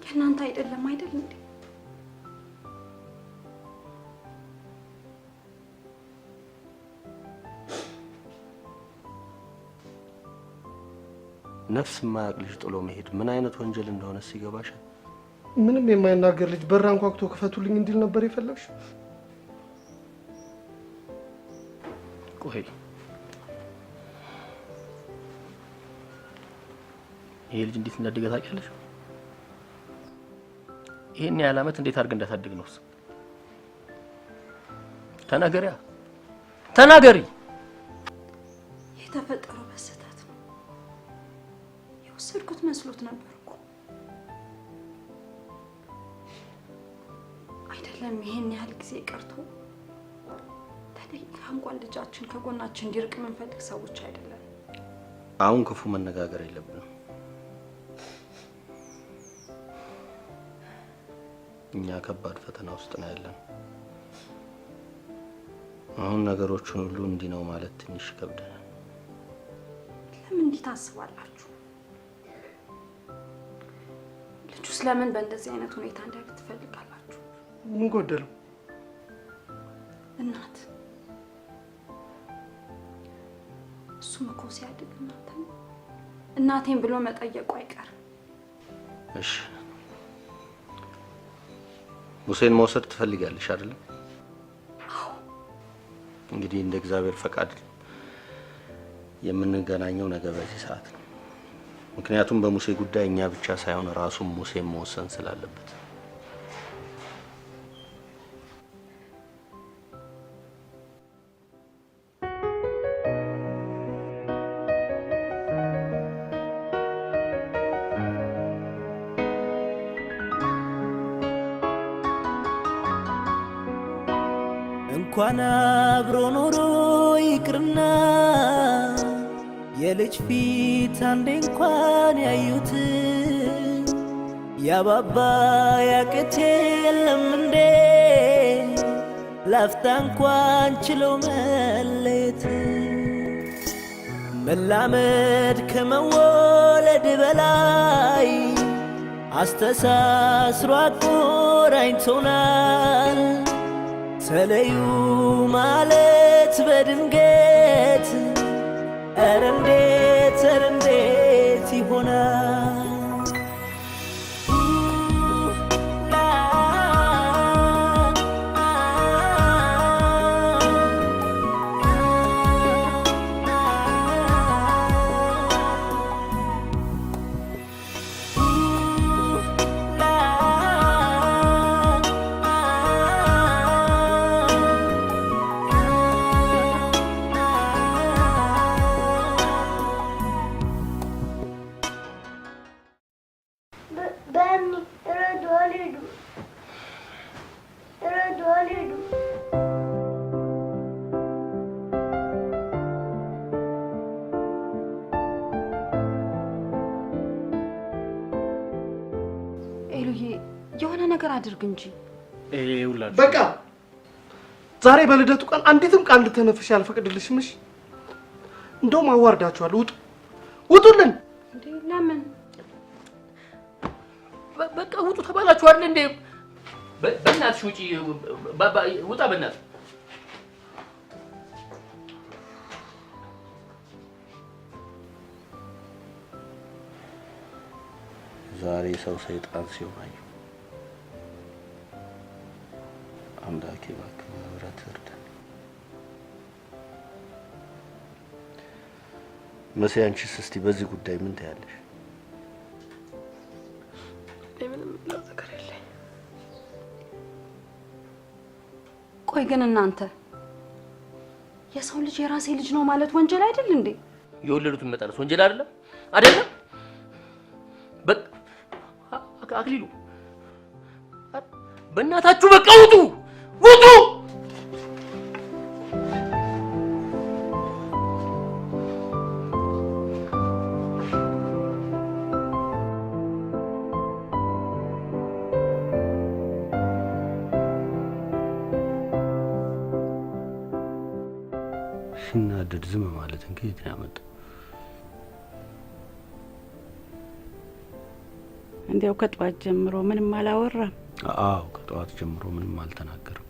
የእናንተ አይደለም አይደል እንዴ? ነፍስ የማያውቅ ልጅ ጥሎ መሄድ ምን አይነት ወንጀል እንደሆነ ሲገባሻል? ምንም የማይናገር ልጅ በር አንኳኩቶ ክፈቱልኝ እንዲል ነበር የፈለግሽ? ቆይ ይሄ ልጅ እንዴት እንዳደገ ታውቂያለሽ? ይሄን ያህል ዓመት እንዴት አድርገን እንዳሳደግ ነውስ? ተናገሪያ፣ ተናገሪ። የተፈጠረው በስህተት ነው። የወሰድኩት መስሎት ነበር እኮ አይደለም። ይሄን ያህል ጊዜ ቀርቶ ተደቂቃ እንኳን ልጃችን ከጎናችን እንዲርቅ የምንፈልግ ሰዎች አይደለም። አሁን ክፉ መነጋገር የለብንም። እኛ ከባድ ፈተና ውስጥ ነው ያለን። አሁን ነገሮችን ሁሉ እንዲህ ነው ማለት ትንሽ ይከብዳል። ለምን እንዲህ ታስባላችሁ? ልጁስ ለምን በእንደዚህ አይነት ሁኔታ እንዲያድግ ትፈልጋላችሁ? ምን ጎደለው? እናት እሱም እኮ ሲያድግ እናቴን ብሎ መጠየቁ አይቀርም። እሺ ሙሴን መውሰድ ትፈልጋለሽ አይደል? አዎ። እንግዲህ እንደ እግዚአብሔር ፈቃድ የምንገናኘው ነገ በዚህ ሰዓት ነው። ምክንያቱም በሙሴ ጉዳይ እኛ ብቻ ሳይሆን ራሱም ሙሴን መወሰን ስላለበት። እንኳን አብሮ ኖሮ ይቅርና የልጅ ፊት አንዴ እንኳን ያዩት ያባባ ያቅት የለም እንዴ ላፍታ እንኳን ችለው መለየት መላመድ ከመወለድ በላይ አስተሳስሮ አቆራኝቶናል። ተለዩ ማለት በድንገት ኧረ እንዴት ይሆናል? የሆነ ነገር አድርግ እንጂ። በቃ ዛሬ በልደቱ ቀን አንዲትም ቃል ልትነፍሽ አልፈቅድልሽም። እሺ እንደውም አዋርዳችኋለሁ። ውጡልን። እንዴ ለምን? በቃ ውጡ ተባላችሁ አይደል እንዴ? በእናትሽ ውጪ። ውጣ በእናትሽ። ዛሬ ሰው ሰይጣን ሲሆን አየሁ። አምላኬ እባክህ በምህረት እርዳን። መሲ አንቺስ እስቲ በዚህ ጉዳይ ምን ትያለሽ? ምንም ነገር የለኝ። ቆይ ግን እናንተ የሰው ልጅ የራሴ ልጅ ነው ማለት ወንጀል አይደል እንዴ? የወለዱትን መጣለስ ወንጀል አይደለም አይደለም? አክሊሉ በእናታችሁ በቃ ውጡ ውጡ! ሲናደድ ዝም ማለት እንዴት ነው ያመጣው? እንዲያው ከጠዋት ጀምሮ ምንም አላወራም? አዎ ከጠዋት ጀምሮ ምንም አልተናገረም።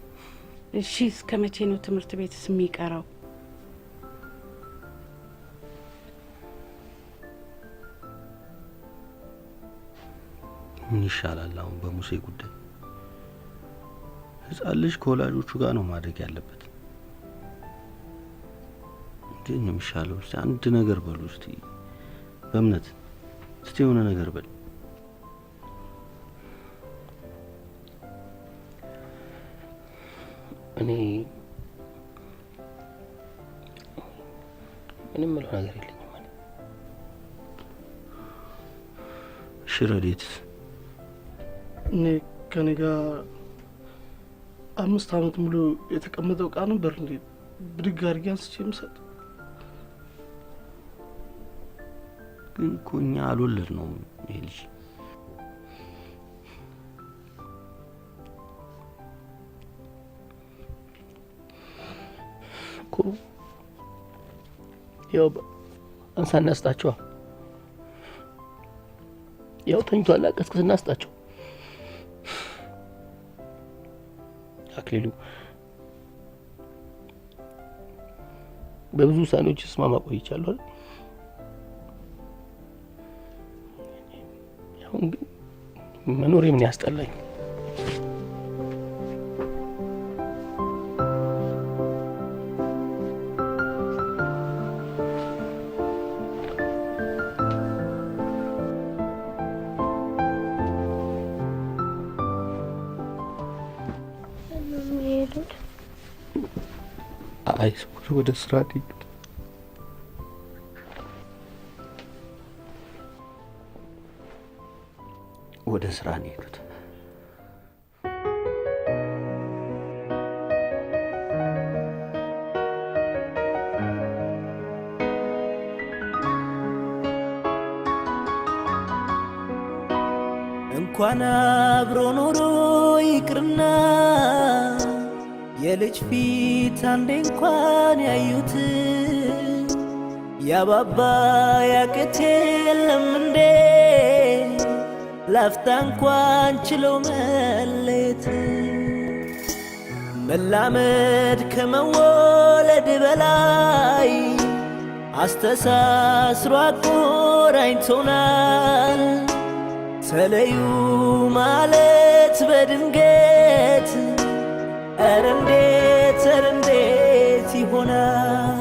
እሺ እስከ መቼ ነው ትምህርት ቤትስ የሚቀራው? ምን ይሻላል አሁን በሙሴ ጉዳይ? ህፃን ልጅ ከወላጆቹ ጋር ነው ማደግ ያለበት። እንዴት ነው የሚሻለው? እስቲ አንድ ነገር በሉ እስቲ በእምነት እስቲ የሆነ ነገር በል። እኔ ምንም ምለው ነገር የለኝም ማለት። እሺ ረዴት፣ እኔ ከኔ ጋር 5 ዓመት ሙሉ የተቀመጠው ዕቃ ነበር እንዴ ብድግ አድርጌ አንስቼ የምሰጥ? ግን እኮ እኛ አልወለድነውም ይሄ ልጅ። ያው አንሳና ስጣቸው። ያው ተኝቷል፣ ቀስቅስና ስጣቸው። አክሊሉ በብዙ ውሳኔዎች ስማማ ቆይቻለሁ አይደል? አሁን ግን መኖሬ ምን ያስጠላኝ። ወደ ስራ ሄዱ። ወደ ስራ ነው የሄዱት። እንኳን አብሮ ኖሮ ይቅርና የልጅ ፊት አንዴ እንኳን ያዩት ያባባ ያቅት የለም እንዴ ላፍታ እንኳን ችለው መለየት መላመድ ከመወለድ በላይ አስተሳስሮ አቆራኝቶናል። ተለዩ ማለት በድንገት ኧረ እንዴት ይሆናል?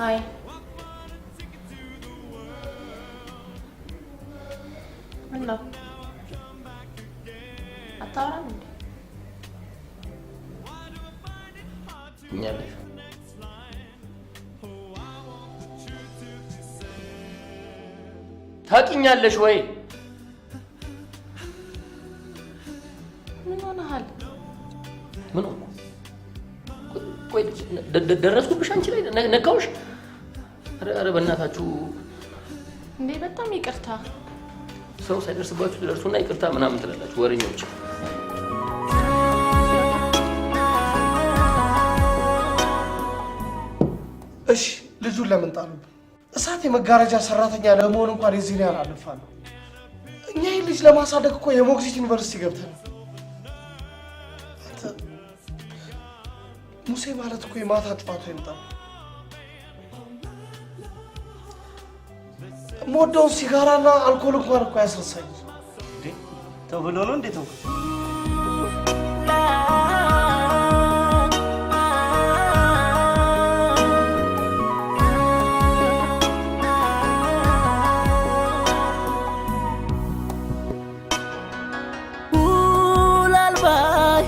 አይ ምነው አታወራም እንዴ? እኛለሽ ታውቂኛለሽ ወይ? ምን ሆነሃል? ምን ሆነ? ቆይ ደረስኩብሽ አንቺ ላይ ነካውሽ? ኧረ በእናታችሁ እንዴ በጣም ይቅርታ። ሰው ሳይደርስባችሁ ትደርሱና ይቅርታ ምናምን ትላላችሁ ወሬኞች። እሺ ልጁን ለምን ጣሉብን? እሳት የመጋረጃ ሰራተኛ ለመሆን እንኳን የዚህን ያህል አለፋለሁ። እኛ ይህ ልጅ ለማሳደግ እኮ የሞግዚት ዩኒቨርሲቲ ገብተን ሙሴ ማለት እኮ የማታ ጨዋታ ይምጣል። የምወደውን ሲጋራና አልኮል እንኳን እኮ ያስረሳኝ። ተው ብሎ ነው እንዴት ነው?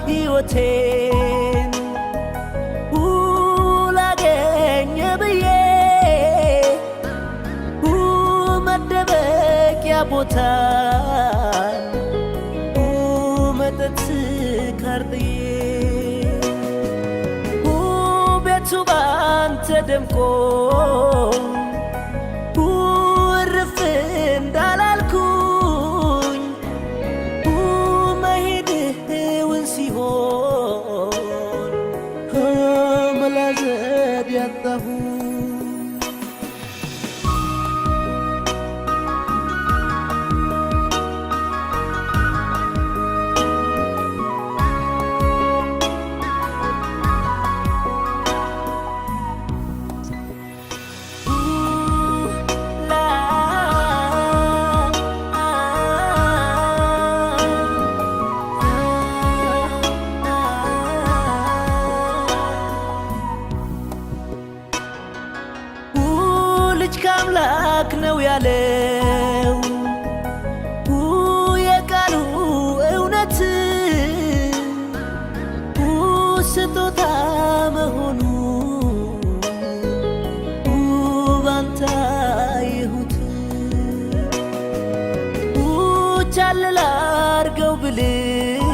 ሕይወቴን ላገኘ ብዬ መደበቂያ ቦታ መጠጥ ካርጥዬ ቤቱ ባንተ ደምቆ እርፍ እንዳላልኩኝ መሄድህውን ሲሆን መላዘብ ያጣሁ ከአምላክ ነው ያለው የቃሉ እውነት ስጦታ መሆኑ ባንተ ይሁት ቻል ላርገው ብልም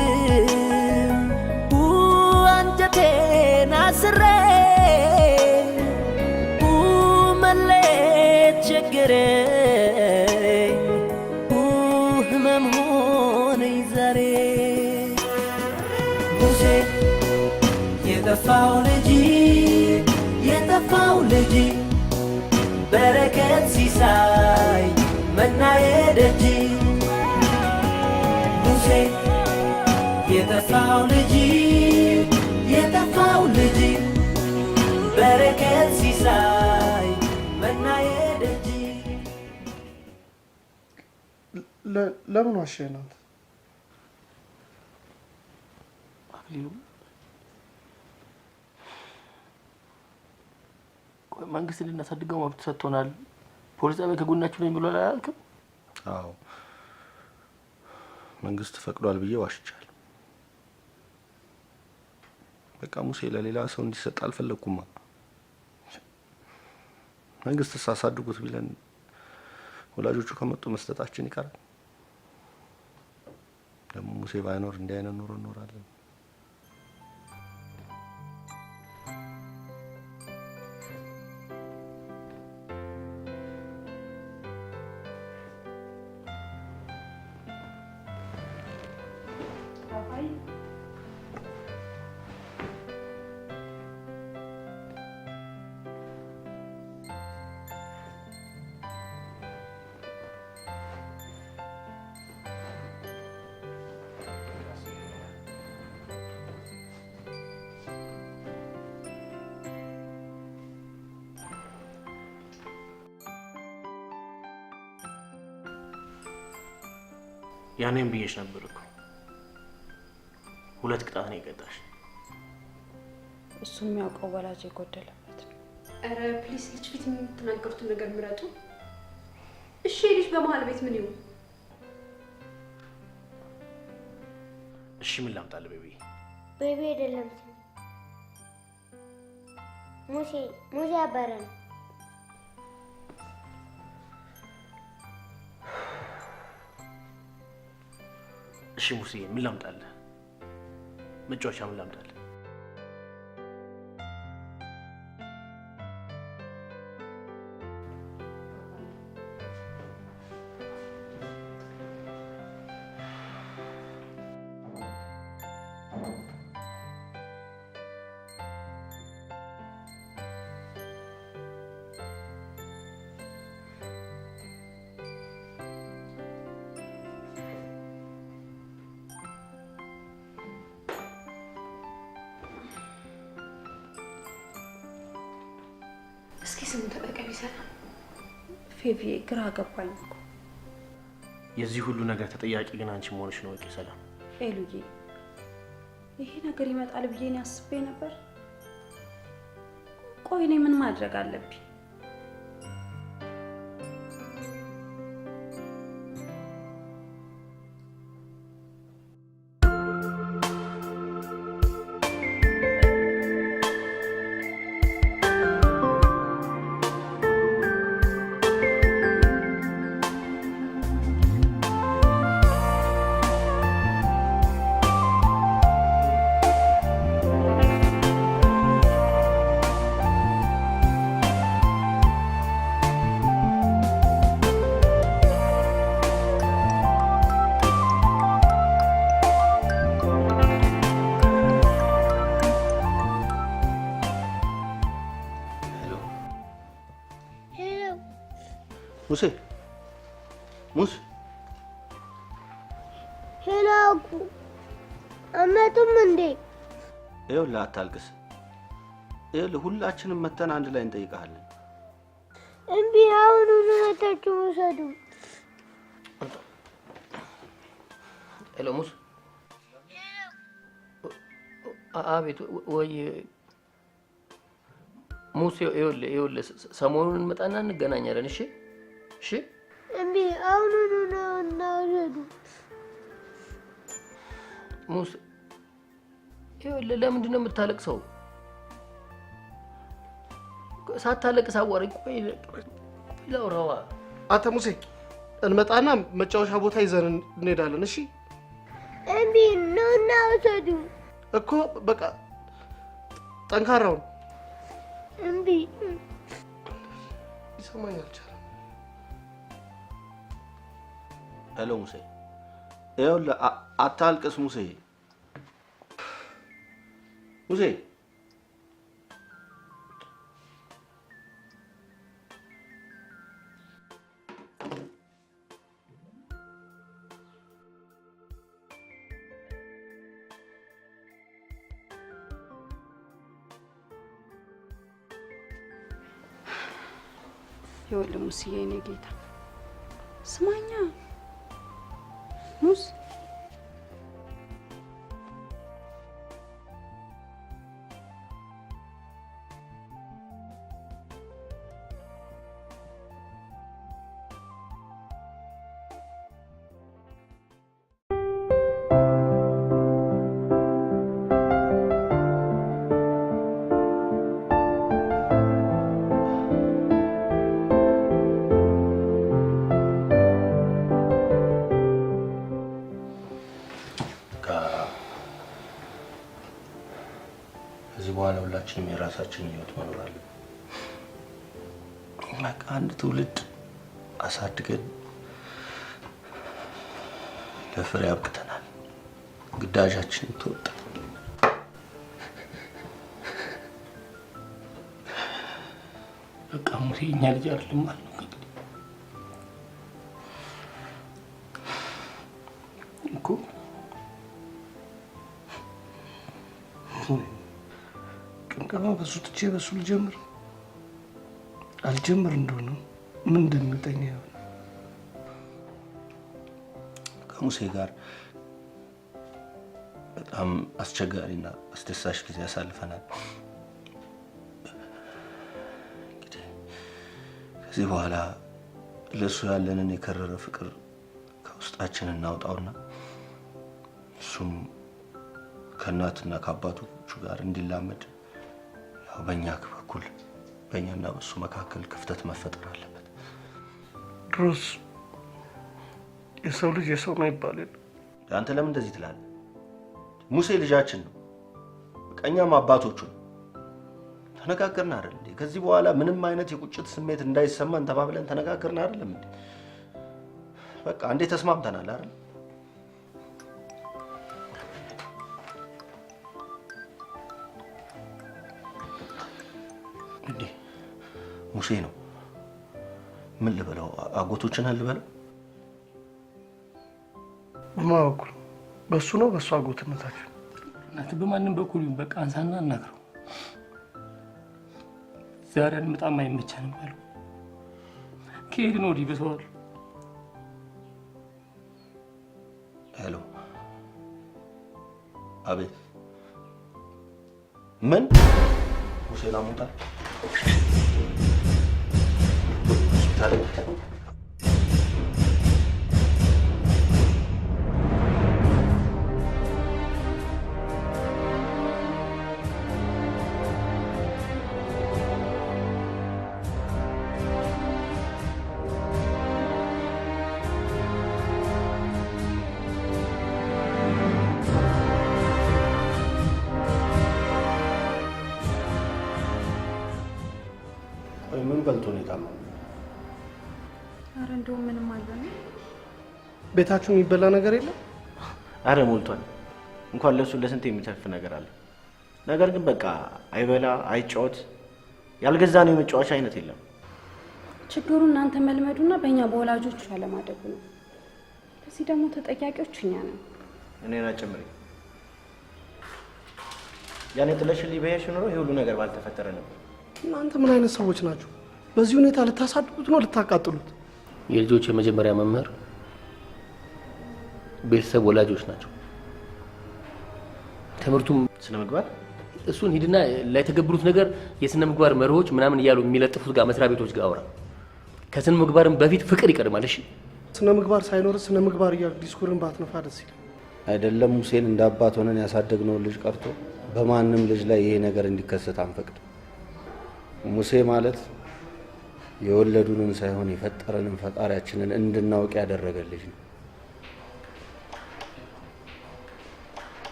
አንጀቴን አስሬ ቸገረኝ ህመም ሆነኝ ዛሬ ሙሴ የጠፋው ልጅ በረከት ሲሳይ መናዬ ደጅ ሙሴ የጠፋው ልጅ በረከት ሲሳይ መናዬ ደጅ ለምን ዋሸናት? አክሊሉ ቆይ መንግስት እንድናሳድገው መብት ሰጥቶናል። ፖሊስ ጣቢያ ከጎናችሁ ነኝ ብሎ አላልክም? አዎ መንግስት ፈቅዷል ብዬ ዋሽቻለሁ። በቃ ሙሴ ለሌላ ሰው እንዲሰጥ አልፈለግኩማ። መንግስት ሳሳድጉት ቢለን ወላጆቹ ከመጡ መስጠታችን ይቀራል። ደግሞ ሙሴ ባይኖር እንዲህ አይነት ኑሮ እኖራለን። ያኔም ብዬሽ ነበር እኮ 2 ቅጣት ነው የቀጣሽ። እሱ የሚያውቀው ወላጅ የጎደለበት ነው። ኧረ ፕሊስ ልጅ ፊት የምትናገሩትን ነገር ምረጡ እሺ። ልጅ በመሀል ቤት ምን ይሁን? እሺ ምን ላምጣልህ? ቤቢ አይደለም ሙሴ አባረ ነው። እሺ ሙሴ ምን ላምጣልህ? መጫወቻ ምን ላምጣልህ? እስኪ ስም ተጠቀሚ ሰላም። ፌቪ ግራ ገባኝ እኮ። የዚህ ሁሉ ነገር ተጠያቂ ግን አንቺ መሆንሽ ነው። ወቂ ሰላም። ኤሉዬ ይሄ ነገር ይመጣል ብዬ እኔ አስቤ ነበር። ቆይ እኔ ምን ማድረግ አለብኝ? ሙሴ ሙሴ ሄላኩ አመቱም እንዴ? ይኸውልህ አታልቅስ። ይኸውልህ ሁላችንም መተን አንድ ላይ እንጠይቃለን። እምቢ፣ አሁኑኑ መታችሁ ውሰዱ። ሄሎ ሙስ። አቤት። ወይ ሙሴ፣ ይኸውልህ ሰሞኑን እንመጣና እንገናኛለን። እሺ እሺ። እምቢ፣ አሁኑኑ ነውና ውሰዱ። ሙሴ፣ ይኸውልህ ለምንድን ነው የምታለቅሰው? ሳታለቅስ አዋራኝ። ቆይ ላውራዋ። አንተ ሙሴ እንመጣና መጫወቻ ቦታ ይዘን እንሄዳለን። እሺ እምቢ፣ ነውና ውሰዱ እኮ በቃ ጠንካራው እምቢ። ይሰማኝ አልቻለም። ሄሎ ሙሴ፣ ይኸውልህ አታልቅስ ሙሴ። ሙሴ ይኸውልህ ሙስዬ፣ የኔ ጌታ ስማኛ ሙስ በኋላ ሁላችንም የራሳችንን ህይወት መኖር አለብን። በቃ አንድ ትውልድ አሳድገን ለፍሬ አብቅተናል። ግዳጃችንን ተወጣን። በቃ ሙሴ እኛ ልጅ አይደለም ማለት ነው እኮ ቅንቀማ በሱ ትቼ በሱ ልጀምር አልጀምር እንደሆነ ምን እንደሚጠኛ ይሆን? ከሙሴ ጋር በጣም አስቸጋሪና አስደሳች ጊዜ አሳልፈናል። እንግዲህ ከዚህ በኋላ ለሱ ያለንን የከረረ ፍቅር ከውስጣችን እናውጣውና እሱም ከእናትና ከአባቶቹ ጋር እንዲላመድ ያው በእኛ በኩል በእኛና በሱ መካከል ክፍተት መፈጠር አለበት። ድሮስ የሰው ልጅ የሰው ነው ይባላል። አንተ ለምን እንደዚህ ትላለህ? ሙሴ ልጃችን ነው፣ እኛም አባቶቹ ነው። ተነጋገርን አይደል እንዴ? ከዚህ በኋላ ምንም አይነት የቁጭት ስሜት እንዳይሰማን ተባብለን ተነጋገርን አይደለም እንዴ? በቃ እንዴ ተስማምተናል አይደል? እንዴ ሙሴ ነው ምን ልበለው? አጎቶችን አልበለው? በማወቁ በሱ ነው በሱ አጎትነታችሁ። እናት በማንም በኩል ይሁን በቃ አንሳና እናግረው። ዛሬ አልመጣም አይመቸንም አሉ። ከሄድን ወዲህ ብሰዋል። ሄሎ፣ አቤት። ምን ሙሴን አሞታል? ሆስፒታል ምን በልቶ ነው የታመመው? ኧረ እንደውም ምንም አልበላም። ቤታችሁ የሚበላ ነገር የለም? አረ ሞልቷል። እንኳን ለሱ ለስንት የሚተርፍ ነገር አለ። ነገር ግን በቃ አይበላ አይጫወት፣ ያልገዛነው የመጫወቻ አይነት የለም። ችግሩ እናንተ መልመዱና በእኛ በወላጆቹ አለማደጉ ነው። ለዚህ ደግሞ ተጠያቂዎች እኛ ነን። እኔን አጨምሪ። ያኔ ጥለሽልኝ በሄድሽ ኖሮ ይሄ ሁሉ ነገር ባልተፈጠረ ነበር። እናንተ ምን አይነት ሰዎች ናችሁ? በዚህ ሁኔታ ልታሳድጉት ነው ልታቃጥሉት? የልጆች የመጀመሪያ መምህር ቤተሰብ ወላጆች ናቸው። ትምህርቱም ስነ ምግባር እሱን ሂድና ላይተገብሩት ነገር የስነ ምግባር መርሆች ምናምን እያሉ የሚለጥፉት ጋር መስሪያ ቤቶች ጋር አውራ። ከስነ ምግባርም በፊት ፍቅር ይቀድማል። እሺ ስነ ምግባር ሳይኖር ስነ ምግባር እያሉ ዲስኩርን ባትነፋ ደስ ይላል። አይደለም ሙሴን እንደ አባት ሆነን ያሳደግነው ልጅ ቀርቶ በማንም ልጅ ላይ ይሄ ነገር እንዲከሰት አንፈቅድ። ሙሴ ማለት የወለዱንን ሳይሆን የፈጠረንን ፈጣሪያችንን እንድናውቅ ያደረገ ልጅ ነው።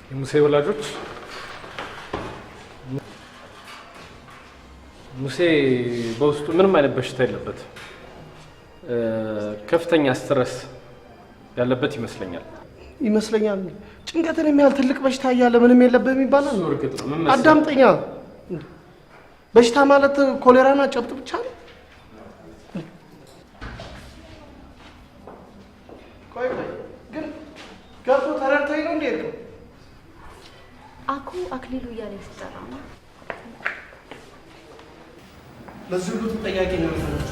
የሙሴ ወላጆች ሙሴ በውስጡ ምንም አይነት በሽታ የለበት፣ ከፍተኛ ስትረስ ያለበት ይመስለኛል። ጭንቀትን የሚያህል ትልቅ በሽታ እያለ ምንም የለብህም ይባላል? እርግጥ ነው። ምን መሰለህ አዳምጠኛ፣ በሽታ ማለት ኮሌራና ጨብጥ ብቻ ነው? ቆይ ግን ገብቶ ተረድተኝ ነው እንዴ? እርግጥ አኩ አክሊሉ እያለ ሲጠራ ነው። ለዚህ ሁሉ ተጠያቂ ነው የምትሆኑት።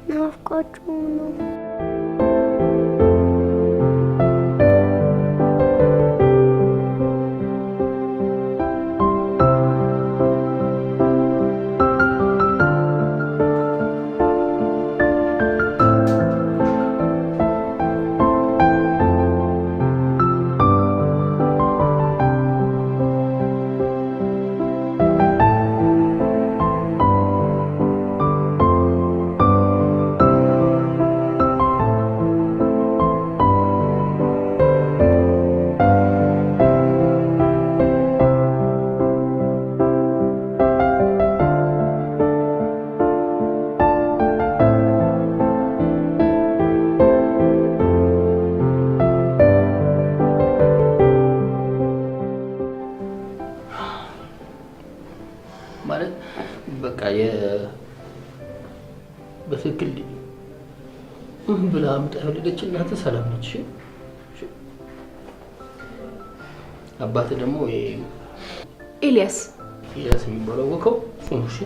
ናፍቃችሁ ነው። በትክክል ብላ አምጣ የወለደች እናትህ ሰላም ነች። አባትህ ደግሞ ኤልያስ የሚባለው ወቀው እሱ ነው። እሺ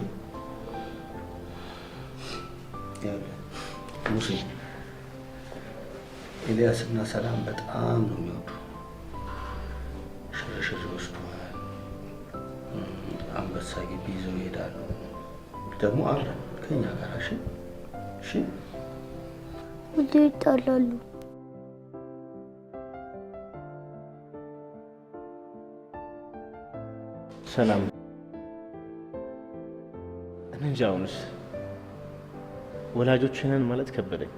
ሙሴ ኤልያስ እና ሰላም በጣም ነው የሚወዱ። ሽርሽር ይወስዱሃል፣ አንበሳ ግቢ ይዘው ይሄዳሉ። ደግሞ አብረን ከኛ ጋር እሺ እሺ። ሁሌ ይጣላሉ። ሰላም እንጃ አሁንስ ወላጆችንን ማለት ከበደኝ።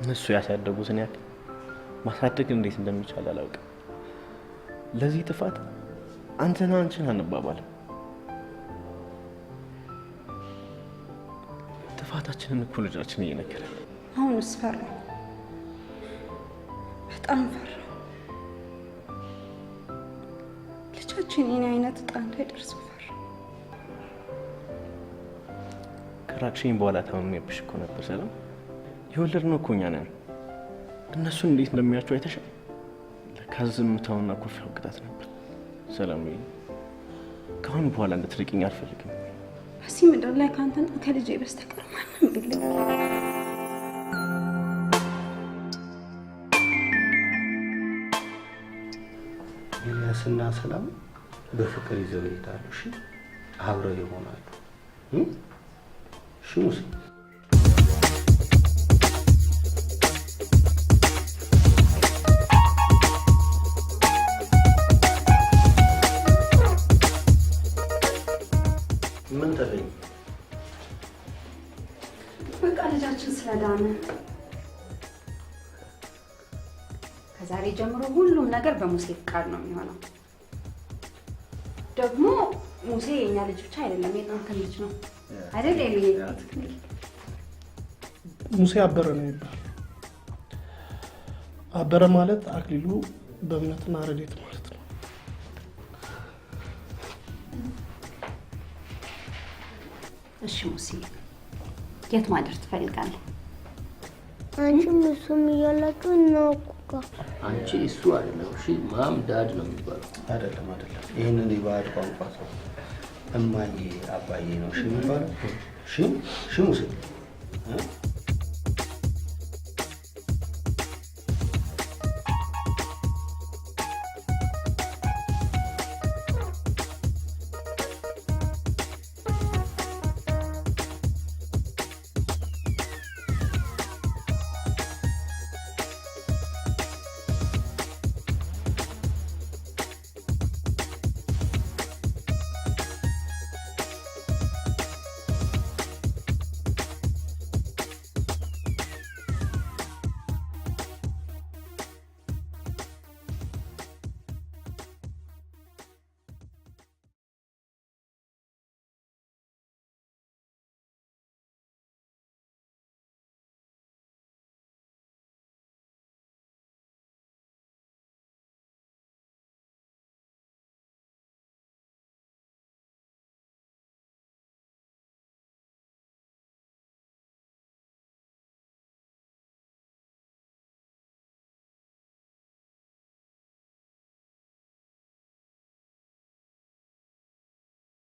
እነሱ ያሳደጉትን ያክል ማሳደግ እንዴት እንደሚቻል አላውቅም። ለዚህ ጥፋት አንተና አንቺን አንባባልም። ጥፋታችንን እኮ ልጃችን እየነገረን። አሁንስ ፈራሁ፣ በጣም ፈራሁ። ልጃችን የኔ አይነት ዕጣ እንዳይደርስ ፈራ። ከራቅሽኝ በኋላ ታመሜብሽ እኮ ነበር ሰላም። የወለድነው እኮ እኛ ነን። እነሱን እንዴት እንደሚያቸው አይተሻል? ለካ ዝምታውና ኩርፊያው ቅጣት ነበር። ሰላምዬ ከአሁን በኋላ እንድትርቂኝ አልፈልግም። በዚህ ምድር ላይ ከአንተና ከልጄ በስተቀር ማንም የለም። ኤልያስና ሰላም በፍቅር ይዘው ይሄዳሉ። እሺ አብረው ይሆናሉ። እሺ ሙሴ ምን ተገኘ? በቃ ልጃችን ስለዳነ ከዛሬ ጀምሮ ሁሉም ነገር በሙሴ ፍቃድ ነው የሚሆነው። ደግሞ ሙሴ የኛ ልጅ ብቻ አይደለም የእናንተ ልጅ ነው አይደል? ሙሴ አበረ ነው ይባል። አበረ ማለት አክሊሉ በእምነትና ረድኤት ማለት ነው። እሺ ሙሴ የት ማደር ትፈልጋለህ? አንቺም እሱም እያላችሁ እናውቁ። አንቺ እሱ አይደለም። እሺ ማም ዳድ ነው የሚባለው። አይደለም። ይሄንን የባዕድ ቋንቋ ሰው እማዬ አባዬ ነው እሺ የሚባለው። እሺ ሙሴ